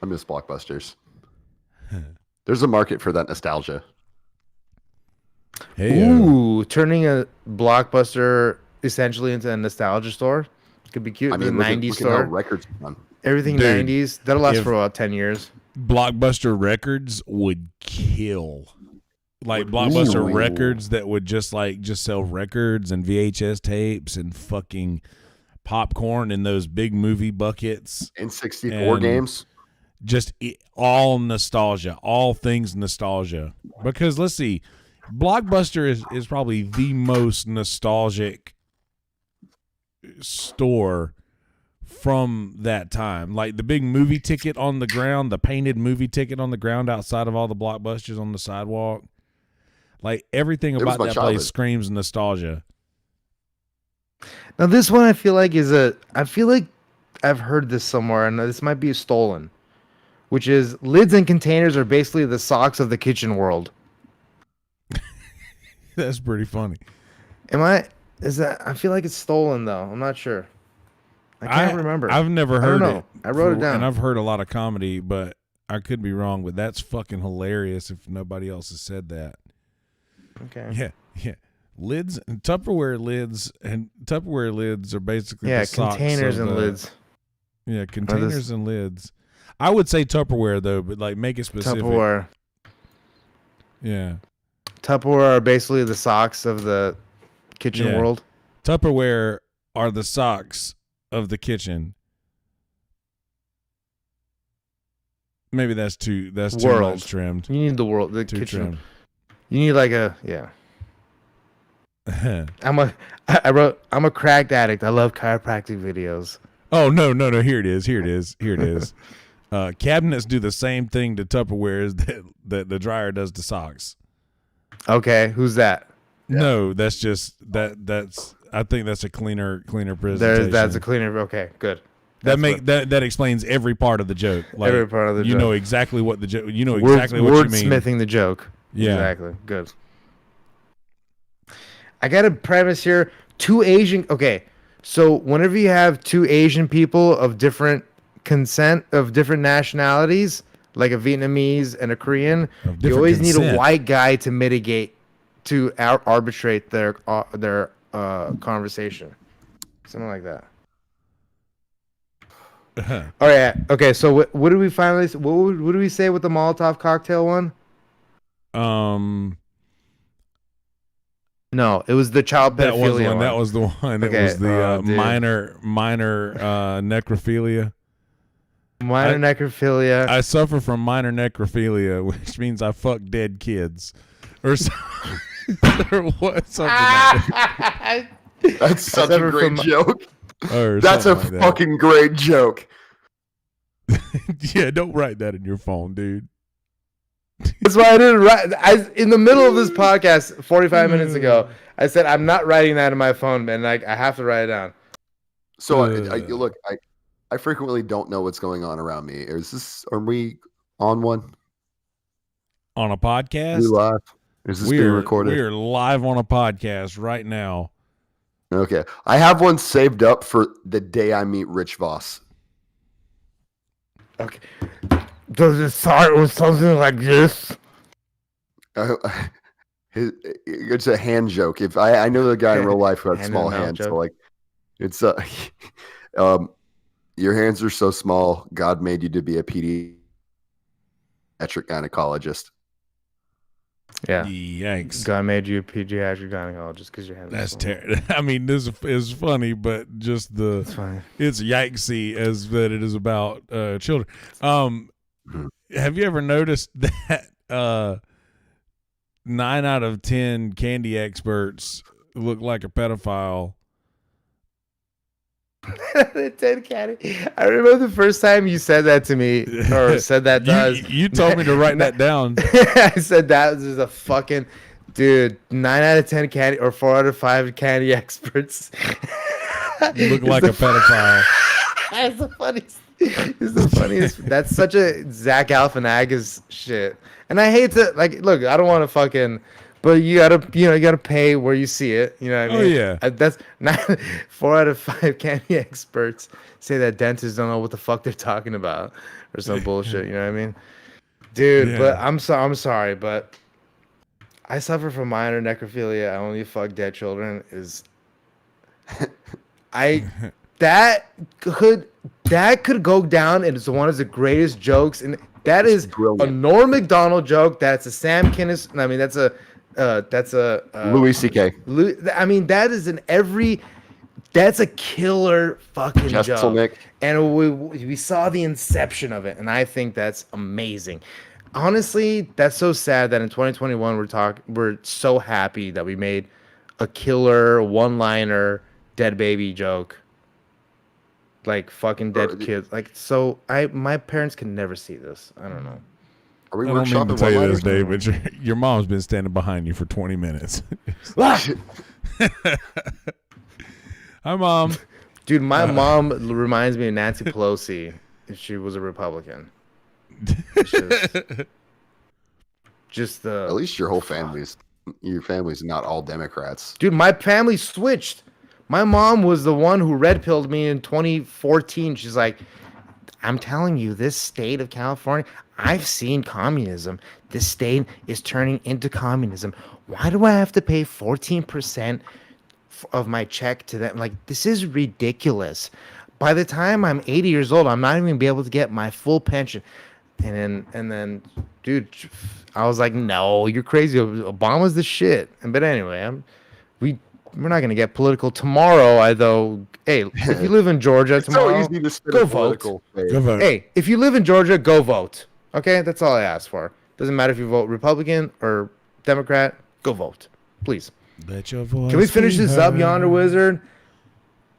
I miss Blockbusters. There's a market for that nostalgia. Hey, Ooh, turning a Blockbuster essentially into a nostalgia store could be cute. I mean, the look at 90s how store. records are done. Everything Dude, 90s. That'll last if- for about 10 years. Blockbuster Records would kill. Like Blockbuster Ooh. Records that would just sell records and VHS tapes and fucking popcorn in those big movie buckets. N64 And games. All nostalgia, all things nostalgia. Because let's see, Blockbuster is probably the most nostalgic store from that time. Like the big movie ticket on the ground, the painted movie ticket on the ground outside of all the Blockbusters on the sidewalk. Like everything about my that childhood. place screams nostalgia. Now this one I feel like I've heard this somewhere, and this might be stolen. Which is lids and containers are basically the socks of the kitchen world. That's pretty funny. I feel like it's stolen though. I'm not sure. I can't remember. I've never I don't heard know. it. I wrote it down. And I've heard a lot of comedy, but I could be wrong. But that's fucking hilarious if nobody else has said that. Okay. Yeah. Lids and Tupperware lids are basically Yeah, the socks containers of and the- lids. Yeah, containers and lids. I would say Tupperware though, but like make it specific. Tupperware. Yeah. Tupperware are basically the socks of the kitchen Yeah. world. Tupperware are the socks of the kitchen. Maybe that's too World. much trimmed. You need the world, the Too kitchen. You need like a trimmed. I'm a cracked addict. I love chiropractic videos. Oh no! Here it is. Cabinets do the same thing to Tupperware as that the dryer does to socks. Okay, who's that? No, that's just that's. I think that's a cleaner presentation. That's a cleaner. Okay, good. That explains every part of the joke. Like, Every part of the you joke. know exactly what the joke. You know exactly what you mean. Wordsmithing the joke. Yeah. Exactly. Good. I got a premise here. Okay, so whenever you have two Asian people of different consent, of different nationalities, like a Vietnamese and a Korean, Of you always different need a consent. white guy to mitigate, to arbitrate their conversation. Something like that. All right. Okay. So what did we finally? What did we say with the Molotov cocktail one? No, it was the child That was the pedophilia one. one. That was the one. It Okay, was the dude. minor necrophilia. Minor necrophilia. I suffer from minor necrophilia, which means I fuck dead kids, or, so, or what? Something like that. That's such a suffer great from- joke. Or That's a something like that. fucking great joke. Yeah, don't write that in your phone, dude. That's why I didn't write. In the middle of this podcast, 45 minutes ago, I said I'm not writing that in my phone, man. Like I have to write it down. So look, I frequently don't know what's going on around me. Are we on one? On a Are podcast? we live? Is this being recorded? We are live on a podcast right now. Okay. I have one saved up for the day I meet Rich Voss. Okay. Does it start with something like this? It's a hand joke. If I know the guy in real life who had Hand in small the mouth hands, joke. so like it's your hands are so small. God made you to be a pediatric gynecologist. Yeah. Yikes. God made you a pediatric gynecologist because your hands. That's terrible. I mean, this is funny, but just It's fine. it's yikesy as that it is about children. Have you ever noticed that 9 out of 10 candy experts look like a pedophile? 10 candy. I remember the first time you said that to me, or said that to us. You told me to write that down. I said that was a fucking dude. 9 out of 10 candy, or 4 out of 5 candy experts Look like a pedophile. That's the funniest. It's the funniest. That's such a Zach Galifianakis shit. And I hate to look. I don't want to fucking. But you gotta pay where you see it. You know what I mean? Oh yeah. That's not 4 out of 5 candy experts say that dentists don't know what the fuck they're talking about or some bullshit. You know what I mean, dude? Yeah. But I'm sorry, but I suffer from minor necrophilia. I only fuck dead children. That could go down and it's one of the greatest jokes, and that is brilliant. A Norm Macdonald joke. That's a Sam Kinnis. I mean, that's a Louis C.K. I mean, that's a killer fucking joke. And we saw the inception of it, and I think that's amazing. Honestly, that's so sad that in 2021 we're so happy that we made a killer one-liner dead baby joke. Like fucking dead kids. My parents can never see this. I don't know. Are we I don't mean to workshopping tell you one-liners? this, Dave, but your mom's been standing behind you for 20 minutes. Hi, Mom. Dude, my mom reminds me of Nancy Pelosi if she was a Republican. Just At least your family's not all Democrats. Dude, my family switched. My mom was the one who red-pilled me in 2014. She's like, I'm telling you, this state of California, I've seen communism. This state is turning into communism. Why do I have to pay 14% of my check to them? Like, this is ridiculous. By the time I'm 80 years old, I'm not even going to be able to get my full pension. And then, dude, I was like, no, you're crazy. Obama's the shit. But anyway, we're not going to get political tomorrow. Hey, if you live in Georgia tomorrow, go vote. Go vote. Hey, if you live in Georgia, go vote. Okay, that's all I ask for. Doesn't matter if you vote Republican or Democrat. Go vote, please. Let your voice. Can we finish this up, Yonder Wizard?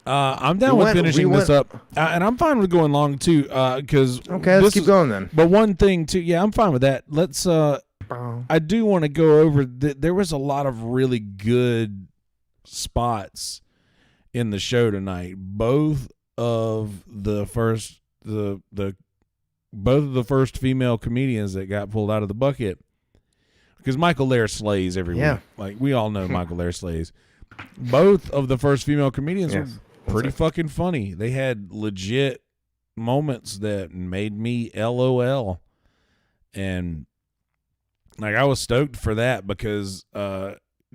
I'm down with finishing this up, and I'm fine with going long too. Because okay, let's keep going then. But one thing too, yeah, I'm fine with that. Let's. I do want to go over. There was a lot of really good spots in the show tonight. Both of the first female comedians that got pulled out of the bucket, because Michael Lair slays every week. Like we all know Michael Lair slays. Both of the first female comedians were pretty fucking funny. They had legit moments that made me LOL, and like I was stoked for that because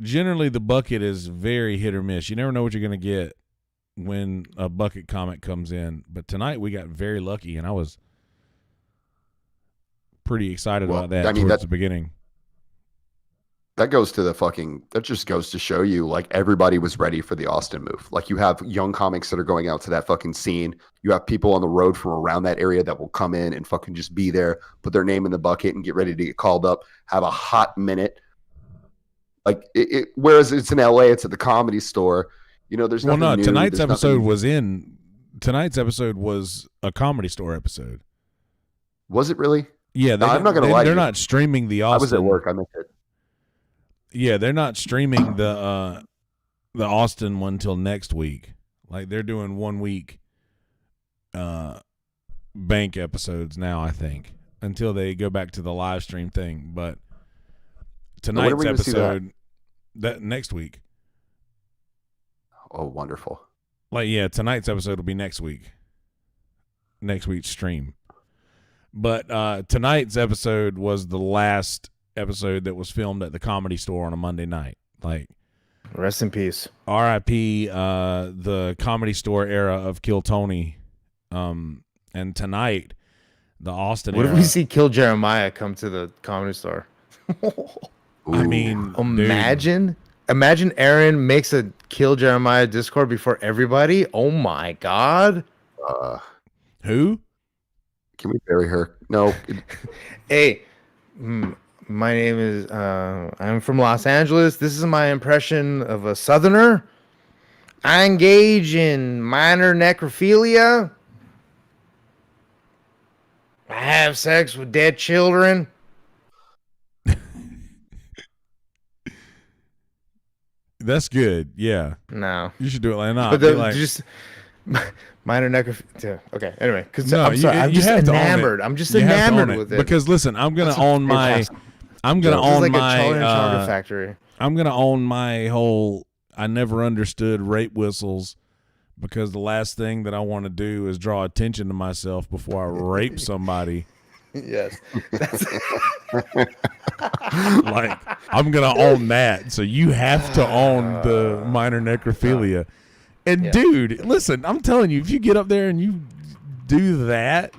generally the bucket is very hit or miss. You never know what you're gonna get when a bucket comic comes in. But tonight we got very lucky, and I was pretty excited about that towards the beginning. That just goes to show you, like, everybody was ready for the Austin move. Like, you have young comics that are going out to that fucking scene. You have people on the road from around that area that will come in and fucking just be there, put their name in the bucket and get ready to get called up, have a hot minute. Like, whereas it's in LA, it's at the Comedy Store. You know, there's nothing new. Tonight's episode was a Comedy Store episode. Was it really? Yeah, I'm not going to lie. They're not streaming the Austin. I was at work. I missed it. Yeah, they're not streaming the Austin one till next week. Like they're doing 1 week bank episodes now, I think, until they go back to the live stream thing. But tonight's episode that next week. Oh, wonderful. Like, yeah, tonight's episode will be next week. Next week's stream. But tonight's episode was the last episode that was filmed at the Comedy Store on a Monday night. Like, rest in peace. R.I.P. The Comedy Store era of Kill Tony. And tonight, the Austin What era. if we see Kill Jeremiah come to the Comedy Store? I mean, imagine Aaron makes a Kill Jeremiah Discord before everybody. Oh my God. Who? Can we bury her? No. Hey, my name is, I'm from Los Angeles. This is my impression of a Southerner. I engage in minor necrophilia. I have sex with dead children. That's good. Yeah. No. You should do it like that. But Be like, just minor necrophilia. Okay, anyway. Because no, I'm sorry. I'm just have to own it. enamored. I'm just You have to own enamored with it. Because listen, I'm gonna own my. I'm gonna This is own like my. a Charlie and Chocolate Factory. I'm gonna own my whole. I never understood rape whistles, because the last thing that I want to do is draw attention to myself before I rape somebody. Yes. Like, I'm gonna own that. So you have to own the minor necrophilia. And Yeah. dude, listen, I'm telling you, if you get up there and you do that,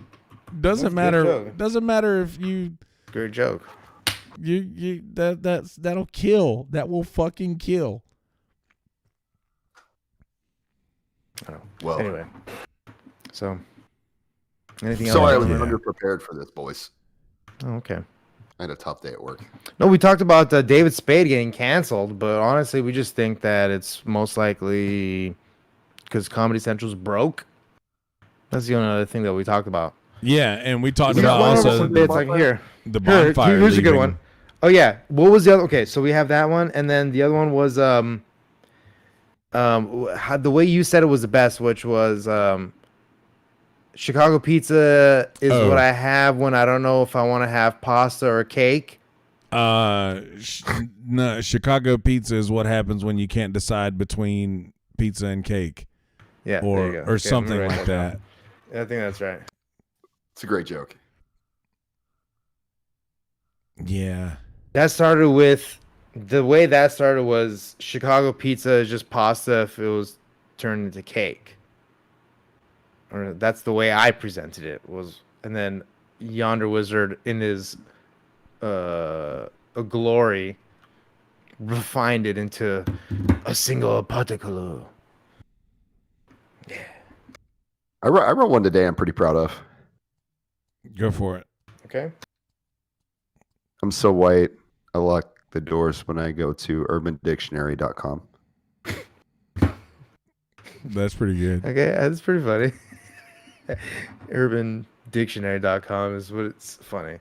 doesn't That's a good matter. joke. Doesn't matter if you Great joke. that'll kill. That will fucking kill. I don't know. Well, Anyway. So anything so else? I was Yeah. underprepared for this, boys. Oh, okay. I had a tough day at work. No, we talked about David Spade getting canceled, but honestly, we just think that it's most likely because Comedy Central's broke. That's the only other thing that we talked about. Yeah, and we talked Yeah, about one of also them- It's like here. the Here, bonfire. here's a good leaving. one. Oh yeah, what was the other? Okay, so we have that one, and then the other one was how, the way you said it was the best, which was Chicago pizza is Oh. what I have when I don't know if I want to have pasta or cake. No, Chicago pizza is what happens when you can't decide between pizza and cake, Yeah, there you or go. or Okay, something I'm gonna like write that that. down. I think that's right. It's a great joke. Yeah. That started with the way that started was Chicago pizza is just pasta if it was turned into cake. Or that's the way I presented it was, and then Yonder Wizard in his a glory refined it into a single particle. I wrote one today I'm pretty proud of. Go for it. Okay. I'm so white, I lock the doors when I go to urbandictionary.com. That's pretty good. Okay, that's pretty funny. UrbanDictionary.com is what it's funny.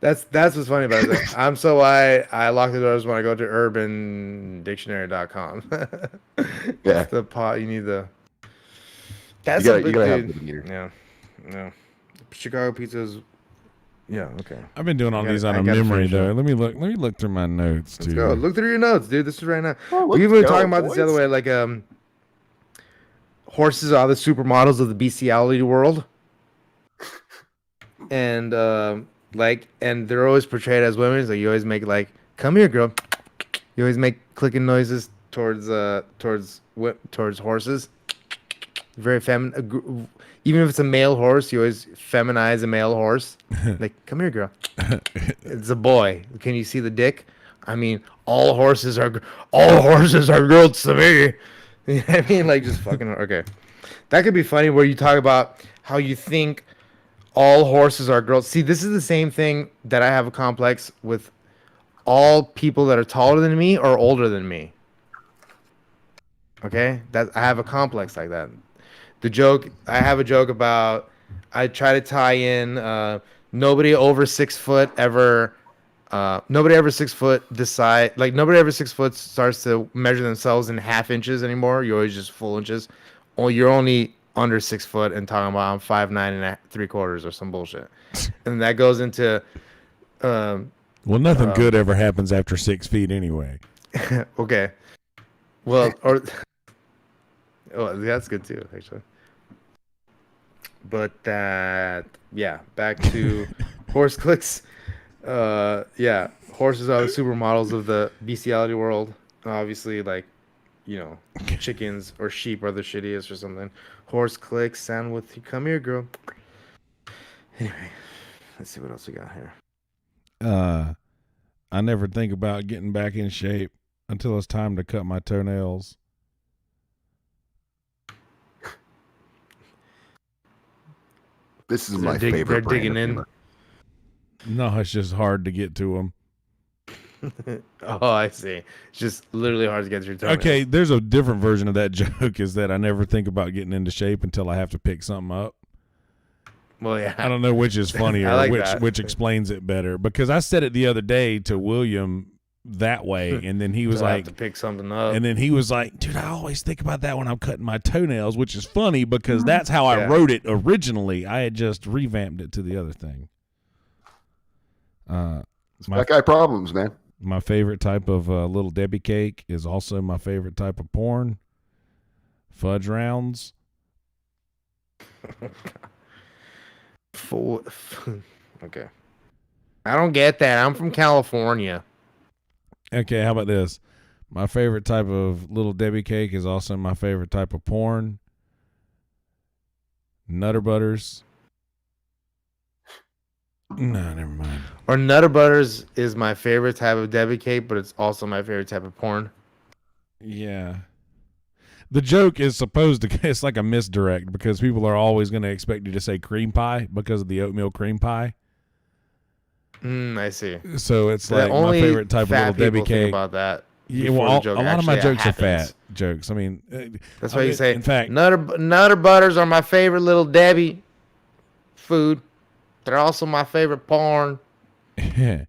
that's what's funny about it. I'm so white, I lock the doors when I go to UrbanDictionary.com. Yeah. That's the pot. You need the. That's You a gotta have dude. the meter. Yeah, no. Chicago pizzas. Yeah. Okay. I've been doing all gotta- these out I of gotta memory finish though. up. Let me look through my notes Let's too. go. Look through your notes, dude. This is right now. Oh, We've let's been go, talking about this the other boys. way, like horses are the supermodels of the bestiality world, and and they're always portrayed as women. So you always make like, "Come here, girl." You always make clicking noises towards horses. Very feminine. Even if it's a male horse, you always feminize a male horse. Like, come here, girl. It's a boy. Can you see the dick? I mean, all horses are girls to me. You know what I mean? Like, just fucking okay. That could be funny where you talk about how you think all horses are girls. See, this is the same thing that I have a complex with all people that are taller than me or older than me. Okay? That I have a complex like that. I have a joke about, I try to tie in nobody over 6 foot ever nobody over 6 foot nobody over 6 foot starts to measure themselves in half inches anymore. You're always just full inches. Or you're only under 6 foot and talking about I'm 5'9" and 3/4 or some bullshit. And that goes into Well, nothing good ever happens after 6 feet anyway. Okay. Well, or oh, that's good too, actually. But yeah, back to horse clicks. Yeah, horses are the supermodels of the bestiality world. Obviously, like, chickens or sheep are the shittiest or something. Horse clicks sound with "Come here, girl." Anyway, let's see what else we got here. I never think about getting back in shape until it's time to cut my toenails. This is my favorite. They're brand digging of in. humor. No, it's just hard to get to them. Oh, I see. It's just literally hard to get your toenails. Okay, there's a different version of that joke is that I never think about getting into shape until I have to pick something up. Well, yeah. I don't know which is funnier, I like which that. which explains it better. Because I said it the other day to William that way, and then he was So I have like, to pick something up. and then he was like, dude, I always think about that when I'm cutting my toenails, which is funny because that's how I Yeah. wrote it originally. I had just revamped it to the other thing. My That guy problems, man. my favorite type of Little Debbie cake is also my favorite type of porn. Fudge rounds. Okay. I don't get that. I'm from California. Okay, how about this? My favorite type of Little Debbie cake is also my favorite type of porn. Nutter Butters. No, never mind. Or Nutter Butters is my favorite type of Debbie cake, but it's also my favorite type of porn. Yeah. The joke is supposed to, it's like a misdirect because people are always going to expect you to say cream pie because of the oatmeal cream pie. I see. So it's The like my only favorite type of fat Little Debbie people think cake. about that. Yeah, before well, the joke a lot of my actually jokes are happens. fat jokes. I mean, That's I why you mean, say, in fact, Nutter Butters are my favorite Little Debbie food. They're also my favorite porn. my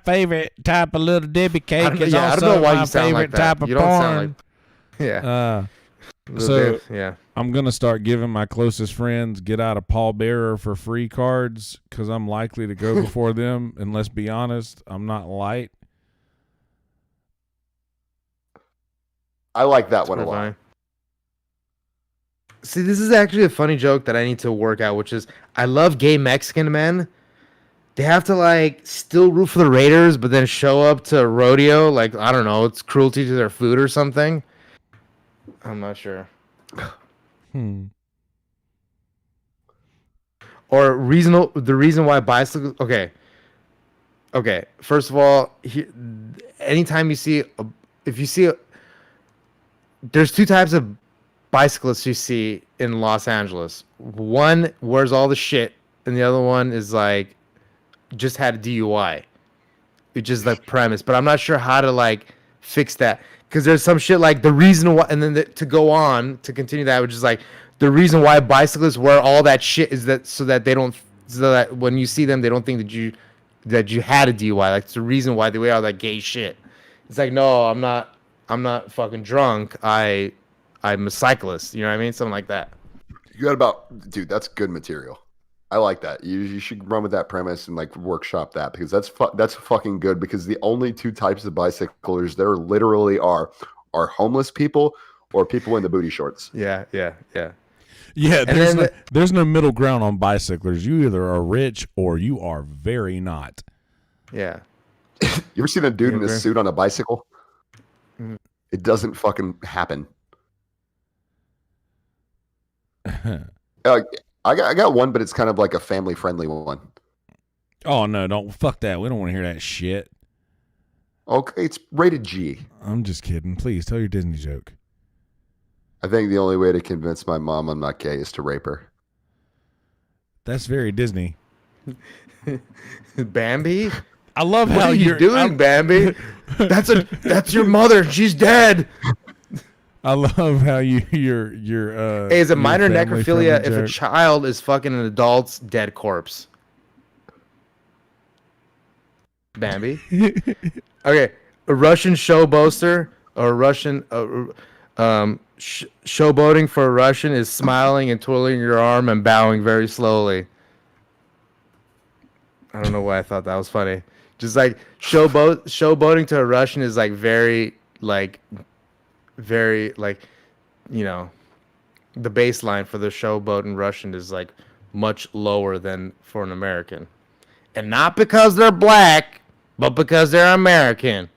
favorite type of Little Debbie cake is I don't also know why my you sound like favorite that. type of You don't sound porn. Yeah. Little So Deb- yeah. I'm gonna start giving my closest friends get out a pallbearer for free cards because I'm likely to go before them. And let's be honest, I'm not light. I like that one a Pretty lot. funny. See, this is actually a funny joke that I need to work out, which is I love gay Mexican men. They have to like still root for the Raiders, but then show up to rodeo. Like, I don't know, it's cruelty to their food or something. I'm not sure. Or the reason why bicycles. Okay. First of all, anytime you see, if you see, there's two types of bicyclists you see in Los Angeles. One wears all the shit, and the other one is like just had a DUI, which is the premise. But I'm not sure how to like fix that because there's some shit like the reason why, and then to go on to continue that, which is like the reason why bicyclists wear all that shit is that so that when you see them, they don't think that you had a DUI. Like it's the reason why they wear all that gay shit. It's like, no, I'm not fucking drunk. I'm a cyclist. You know what I mean? Something like that. You got dude. That's good material. I like that. You should run with that premise and like workshop that because that's fucking good. Because the only two types of bicyclers there literally are homeless people or people in the booty shorts. Yeah. Yeah, And there's no middle ground on bicyclers. You either are rich or you are very not. Yeah. You ever seen a dude in a okay. suit on a bicycle? Mhm. It doesn't fucking happen. I got one, but it's kind of like a family friendly one. Oh no, don't fuck that. We don't want to hear that shit. Okay, it's rated G. I'm just kidding. Please tell your Disney joke. I think the only way to convince my mom I'm not gay is to rape her. That's very Disney. Bambi? I love What how are you you're doing, Bambi? That's your mother. She's dead. I love how you're Hey, is it your minor family necrophilia if friendly a joke. child is fucking an adult's dead corpse? Bambi? Okay, a Russian showboaster or Russian showboating for a Russian is smiling and twirling your arm and bowing very slowly. I don't know why I thought that was funny. Just like showboating to a Russian is like very like you know, the baseline for the showboat in Russian is like much lower than for an American. And not because they're black, but because they're American.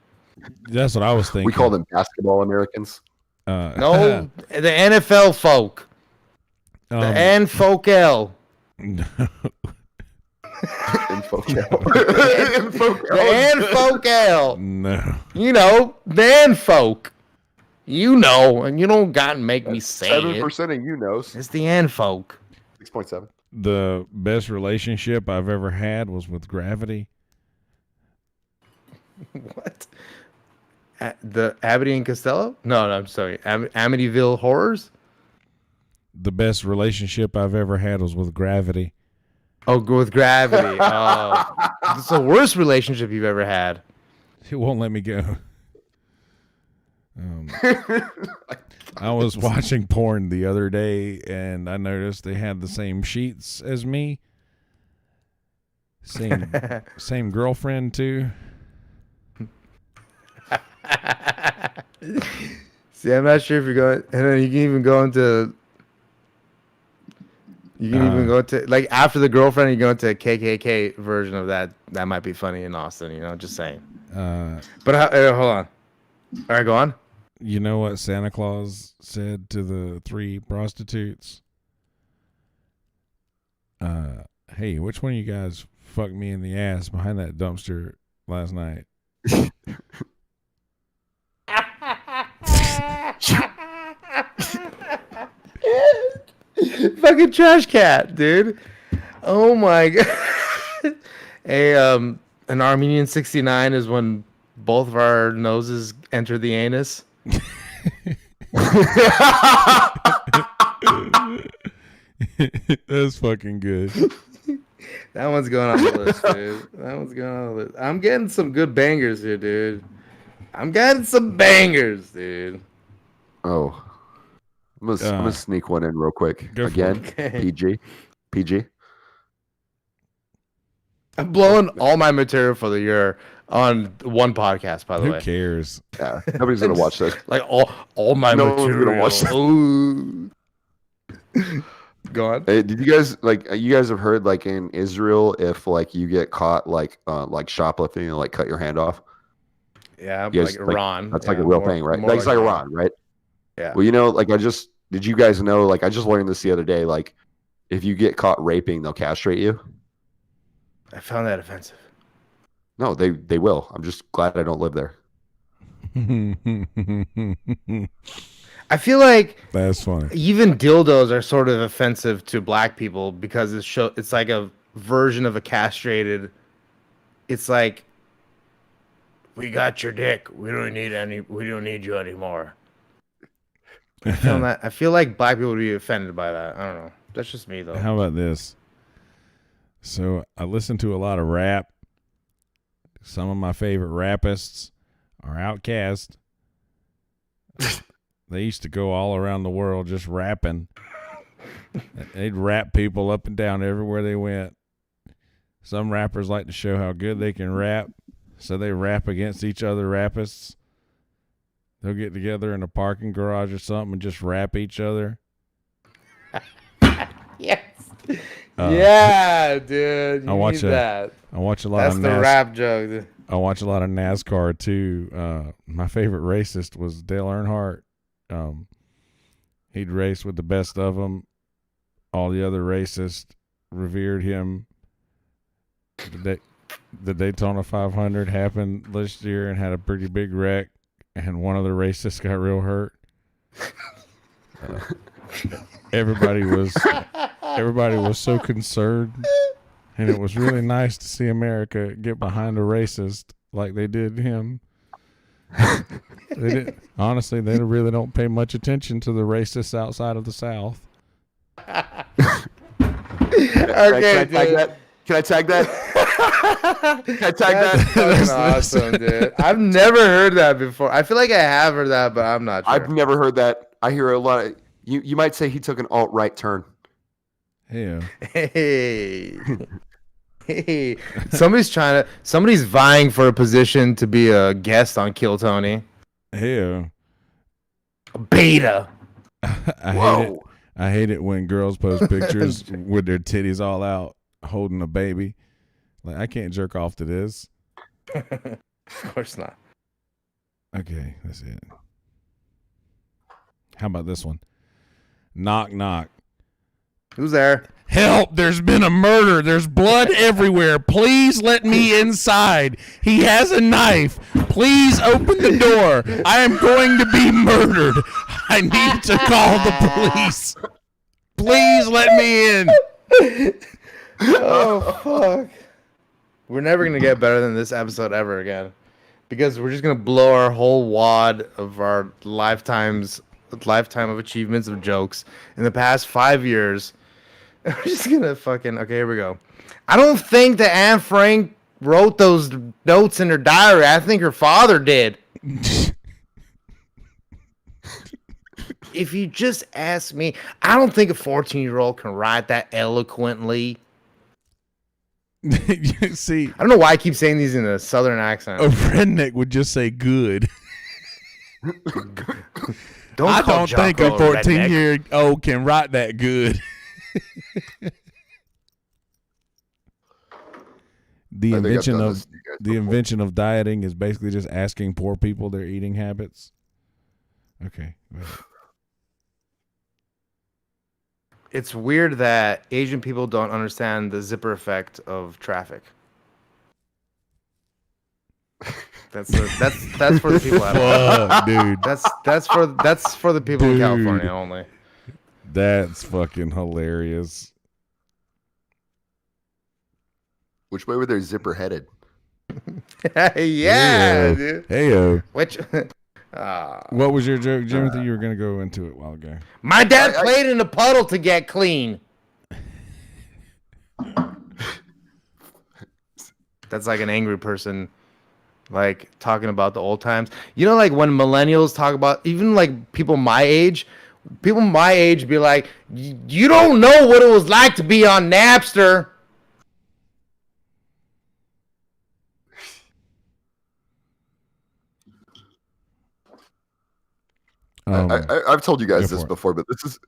That's what I was thinking. We call them basketball Americans. No, the NFL folk. The NFL. The NFL. No. You know, the folk. You know, and you don't got to make me say 7% it. of you knows. It's the folk. 6.7. The best relationship I've ever had was with Gravity. What? The Abbott and Costello? No, I'm sorry. Amityville Horrors? The best relationship I've ever had was with Gravity. Oh, with Gravity. Oh. It's the worst relationship you've ever had. It won't let me go. I was watching porn the other day, and I noticed they had the same sheets as me. Same girlfriend, too. See, I'm not sure if you're going, and then you can even go into, like after the girlfriend, you go into a KKK version of that. That might be funny in Austin, you know, just saying. But hold on. All right, go on. You know what Santa Claus said to the 3 prostitutes? Hey, which one of you guys fucked me in the ass behind that dumpster last night? Fucking trash cat, dude. Oh my god. An Armenian 69 is when both of our noses enter the anus. That's fucking good. That one's going on the list, dude. That one's going on the list. I'm getting some good bangers here, dude. I'm getting some bangers, dude. Oh. I'm gonna sneak one in real quick. Go for Again, it. PG. I'm blowing all my material for the year on one podcast, by the way. Who cares? Yeah, nobody's gonna watch this. Like all my No one's material. gonna watch that. Ooh. Go on. Hey, did you guys you guys have heard like in Israel, if like you get caught like shoplifting and like cut your hand off? Yeah, You guys, like Iran. That's Yeah, like a real more- thing, right? more Like, it's like Iran, right? Yeah. Well, you know, like did you guys know, like I just learned this the other day, like if you get caught raping, they'll castrate you? I found that offensive. No, they will. I'm just glad I don't live there. I feel like That's funny. even dildos are sort of offensive to black people because it's like a version of a castrated. It's like, we got your dick. We don't need you anymore. I feel like black people would be offended by that. I don't know. That's just me though. How about this? So I listen to a lot of rap. Some of my favorite rapists are Outkast. They used to go all around the world just rapping. They'd rap people up and down everywhere they went. Some rappers like to show how good they can rap, so they rap against each other rapists. They'll get together in a parking garage or something and just rap each other. Yes. Yeah, dude. You watch need that. I watch a lot That's of the rap joke. Dude. I watch a lot of NASCAR too. My favorite racist was Dale Earnhardt. He'd race with the best of them. All the other racists revered him. The Daytona 500 happened this year and had a pretty big wreck, and one of the racists got real hurt. Everybody was so concerned, and it was really nice to see America get behind a racist like they did him. Honestly, they really don't pay much attention to the racists outside of the South. Okay, dude. Can I tag that? Can I tag That's fucking awesome, dude. I've never heard that before. I feel like I have heard that, but I'm not sure. I've never heard that. I hear a lot of you might say he took an alt-right turn. Yeah. Hey. Hey, somebody's vying for a position to be a guest on Kill Tony. Hell, A beta. I hate it. I hate it when girls post pictures with their titties all out, holding a baby. Like, I can't jerk off to this. Of course not. Okay, that's it. How about this one? Knock, knock. Who's there? Help, there's been a murder. There's blood everywhere. Please let me inside. He has a knife. Please open the door. I am going to be murdered. I need to call the police. Please let me in. Oh, fuck. We're never going to get better than this episode ever again. Because we're just going to blow our whole wad of our lifetime of achievements of jokes in the past 5 years. We're just going to fucking... Okay, here we go. I don't think that Anne Frank wrote those notes in her diary. I think her father did. If you just ask me, I don't think a 14-year-old can write that eloquently. See, I don't know why I keep saying these in a southern accent. a redneck would just say good. I don't think a 14-year-old can write that good. The invention of dieting is basically just asking poor people their eating habits. Okay. It's weird that Asian people don't understand the zipper effect of traffic. That's for the people out there. Fuck, dude. That's for the people in California only. That's fucking hilarious. Which way were their zipper headed? Yeah, dude. Heyo. Which? What was your joke, Jimothy? You were gonna go into it a while ago. My dad played in a puddle to get clean. That's like an angry person, like talking about the old times. You know, like when millennials talk about, even like people my age be like, "You don't know what it was like to be on Napster." I've told you guys this before, but this is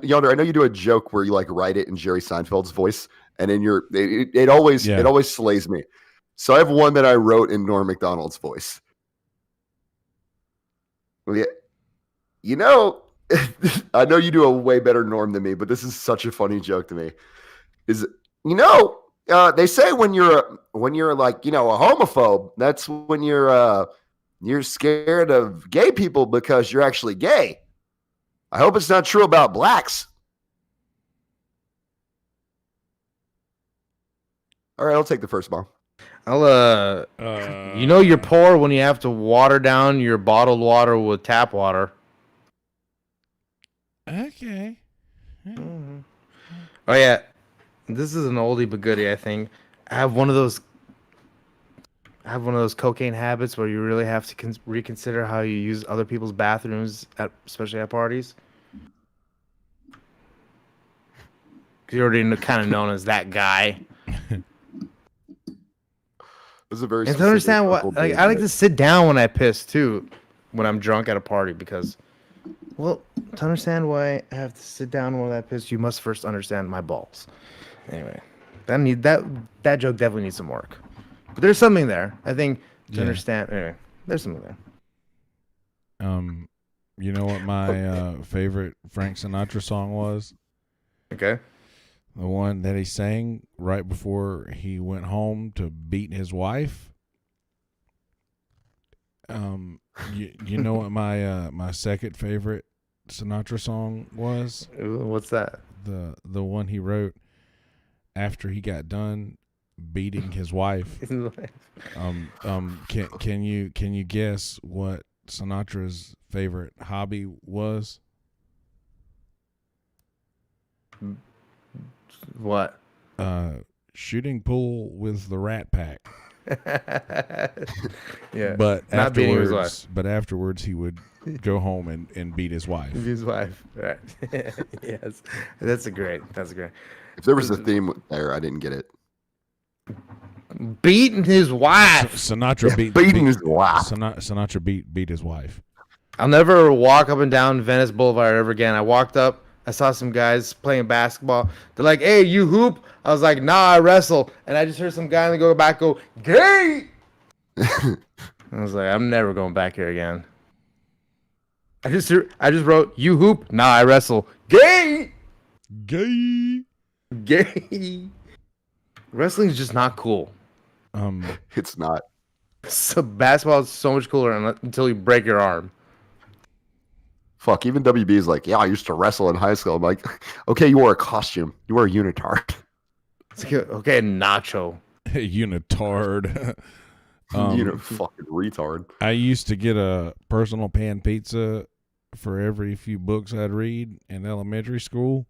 Yonder. I know you do a joke where you like write it in Jerry Seinfeld's voice, and in your it always slays me. So I have one that I wrote in Norm Macdonald's voice. Well, yeah, you know, I know you do a way better Norm than me, but this is such a funny joke to me. They say when you're like, you know, a homophobe, that's when you're scared of gay people because you're actually gay. I hope it's not true about blacks. All right, I'll take the first bomb. You know you're poor when you have to water down your bottled water with tap water. Okay. Mm-hmm. Oh yeah, this is an oldie but goodie. I think I have one of those cocaine habits where you really have to reconsider how you use other people's bathrooms, especially at parties. You're already kind of known as that guy. This is a very and to understand what, like, I like to sit down when I piss too, when I'm drunk at a party, because, well, to understand why I have to sit down when I piss, you must first understand my balls. Anyway, that joke definitely needs some work. But there's something there. I think to understand. Anyway, there's something there. You know what my favorite Frank Sinatra song was? Okay. The one that he sang right before he went home to beat his wife. You know what my second favorite Sinatra song was? What's that? The one he wrote after he got done beating his wife. Can you guess what Sinatra's favorite hobby was? What? Shooting pool with the Rat Pack. Yeah. But afterwards he would go home and beat his wife. His wife. Right. Yes. That's great. If there was a theme there, I didn't get it. Beating his wife. Sinatra beating his wife. Sinatra beat his wife. I'll never walk up and down Venice Boulevard ever again. I walked up. I saw some guys playing basketball. They're like, "Hey, you hoop?" I was like, "Nah, I wrestle." And I just heard some guy in the go back go, "Gay." I was like, "I'm never going back here again." I just wrote, "You hoop?" "Nah, I wrestle." Gay. Gay. Gay. Wrestling's just not cool. It's not. So basketball is so much cooler until you break your arm. Fuck, even WB is like, yeah, I used to wrestle in high school. I'm like, okay, you wore a costume. You wore a unitard. It's like, okay, nacho. Unitard. Fucking retard. I used to get a personal pan pizza for every few books I'd read in elementary school.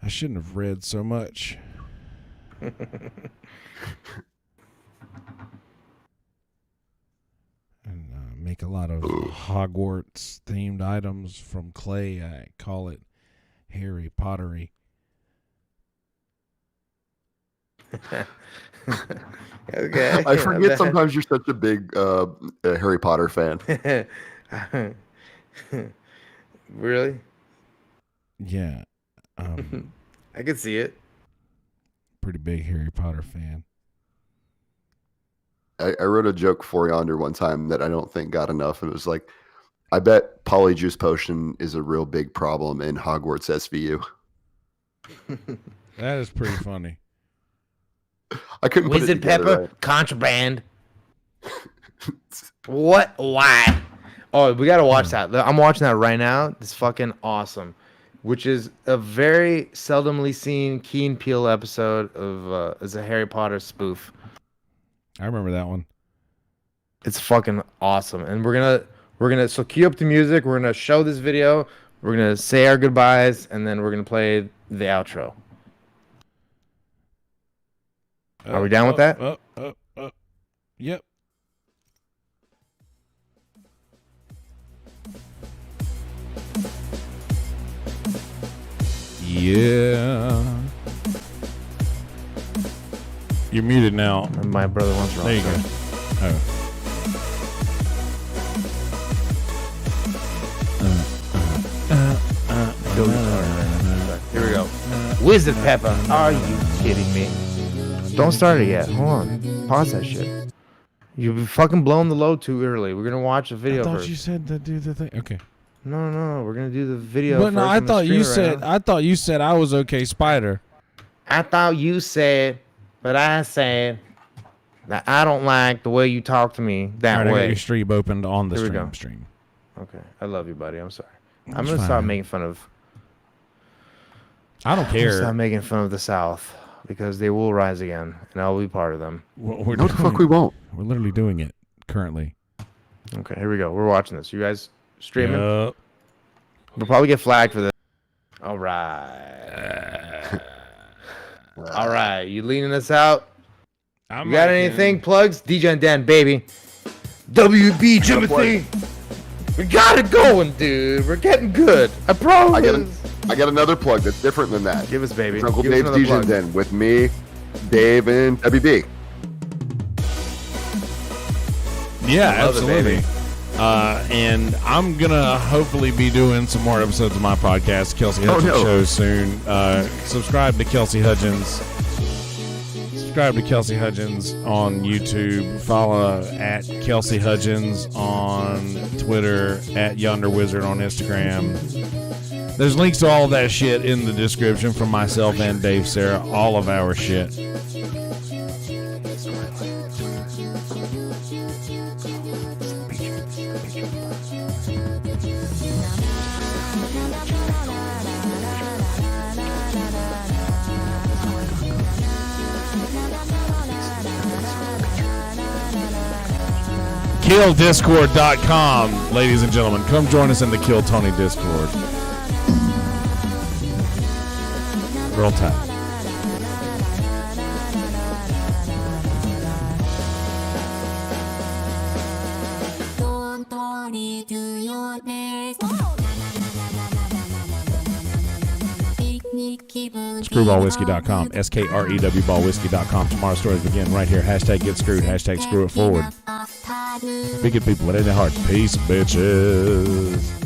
I shouldn't have read so much. And make a lot of Hogwarts themed items from clay. I call it Harry Pottery. Okay. I forget sometimes you're such a big Harry Potter fan. Really? Yeah. I could see it. Pretty big Harry Potter fan. I wrote a joke for Yonder one time that I don't think got enough. It was like, I bet Polyjuice Potion is a real big problem in Hogwarts SVU. That is pretty funny. I couldn't put it Wizard together, Pepper, right? contraband. What? Why? Oh, we gotta watch that. I'm watching that right now. It's fucking awesome. Which is a very seldomly seen Key and Peele episode of is a Harry Potter spoof. I remember that one. It's fucking awesome. And we're gonna so cue up the music, we're gonna show this video, we're gonna say our goodbyes, and then we're gonna play the outro. Are we down with that? Yep. Yeah. You're muted now. My brother wants wrong. There you go. Oh. Here we go. Wizard Pepper, are you kidding me? Don't start it yet. Hold on. Pause that shit. You've fucking blown the load too early. We're gonna watch a video I thought first. you said to do the thing. Okay. No. We're gonna do the video. But no, first I on the thought you screen said. right now. I thought you said I was okay, Spider. I thought you said, but I said that I don't like the way you talk to me that All right, I got way. your stream opened on the Here we go. stream. Okay, I love you, buddy. I'm sorry. That's I'm gonna stop fine. making fun of. I don't I'm gonna care. stop making fun of the South because they will rise again, and I'll be part of them. We're No, the fuck we won't. We're literally doing it currently. Okay, here we go. We're watching this. You guys streaming? Yup. We'll probably get flagged for this. All right. All right. You leaning us out? You got anything? Plugs? DJ and Dan, baby. WB Jimothy. We got it going, dude. We're getting good. I promise. I got another plug that's different than that. Give us, baby. It's Uncle Give us Dave's another DJ plug. Den with me, Dave, and WB. Yeah, I love it, absolutely. baby. And I'm gonna hopefully be doing some more episodes of my podcast, Kelsey Hudgens Show, soon. Subscribe to Kelsey Hudgens. Subscribe to Kelsey Hudgens on YouTube. Follow at Kelsey Hudgens on Twitter, at Yonder Wizard on Instagram. There's links to all that shit in the description from myself and Dave Sarah, all of our shit. KillDiscord.com, ladies and gentlemen. Come join us in the Kill Tony Discord. Real time. Don't worry to your best. Picnic Screwballwhiskey.com, SKREW ballwhiskey.com. Tomorrow's stories begin right here. Hashtag get screwed, hashtag screw it forward. Be good people, it ain't that hard. Peace, bitches.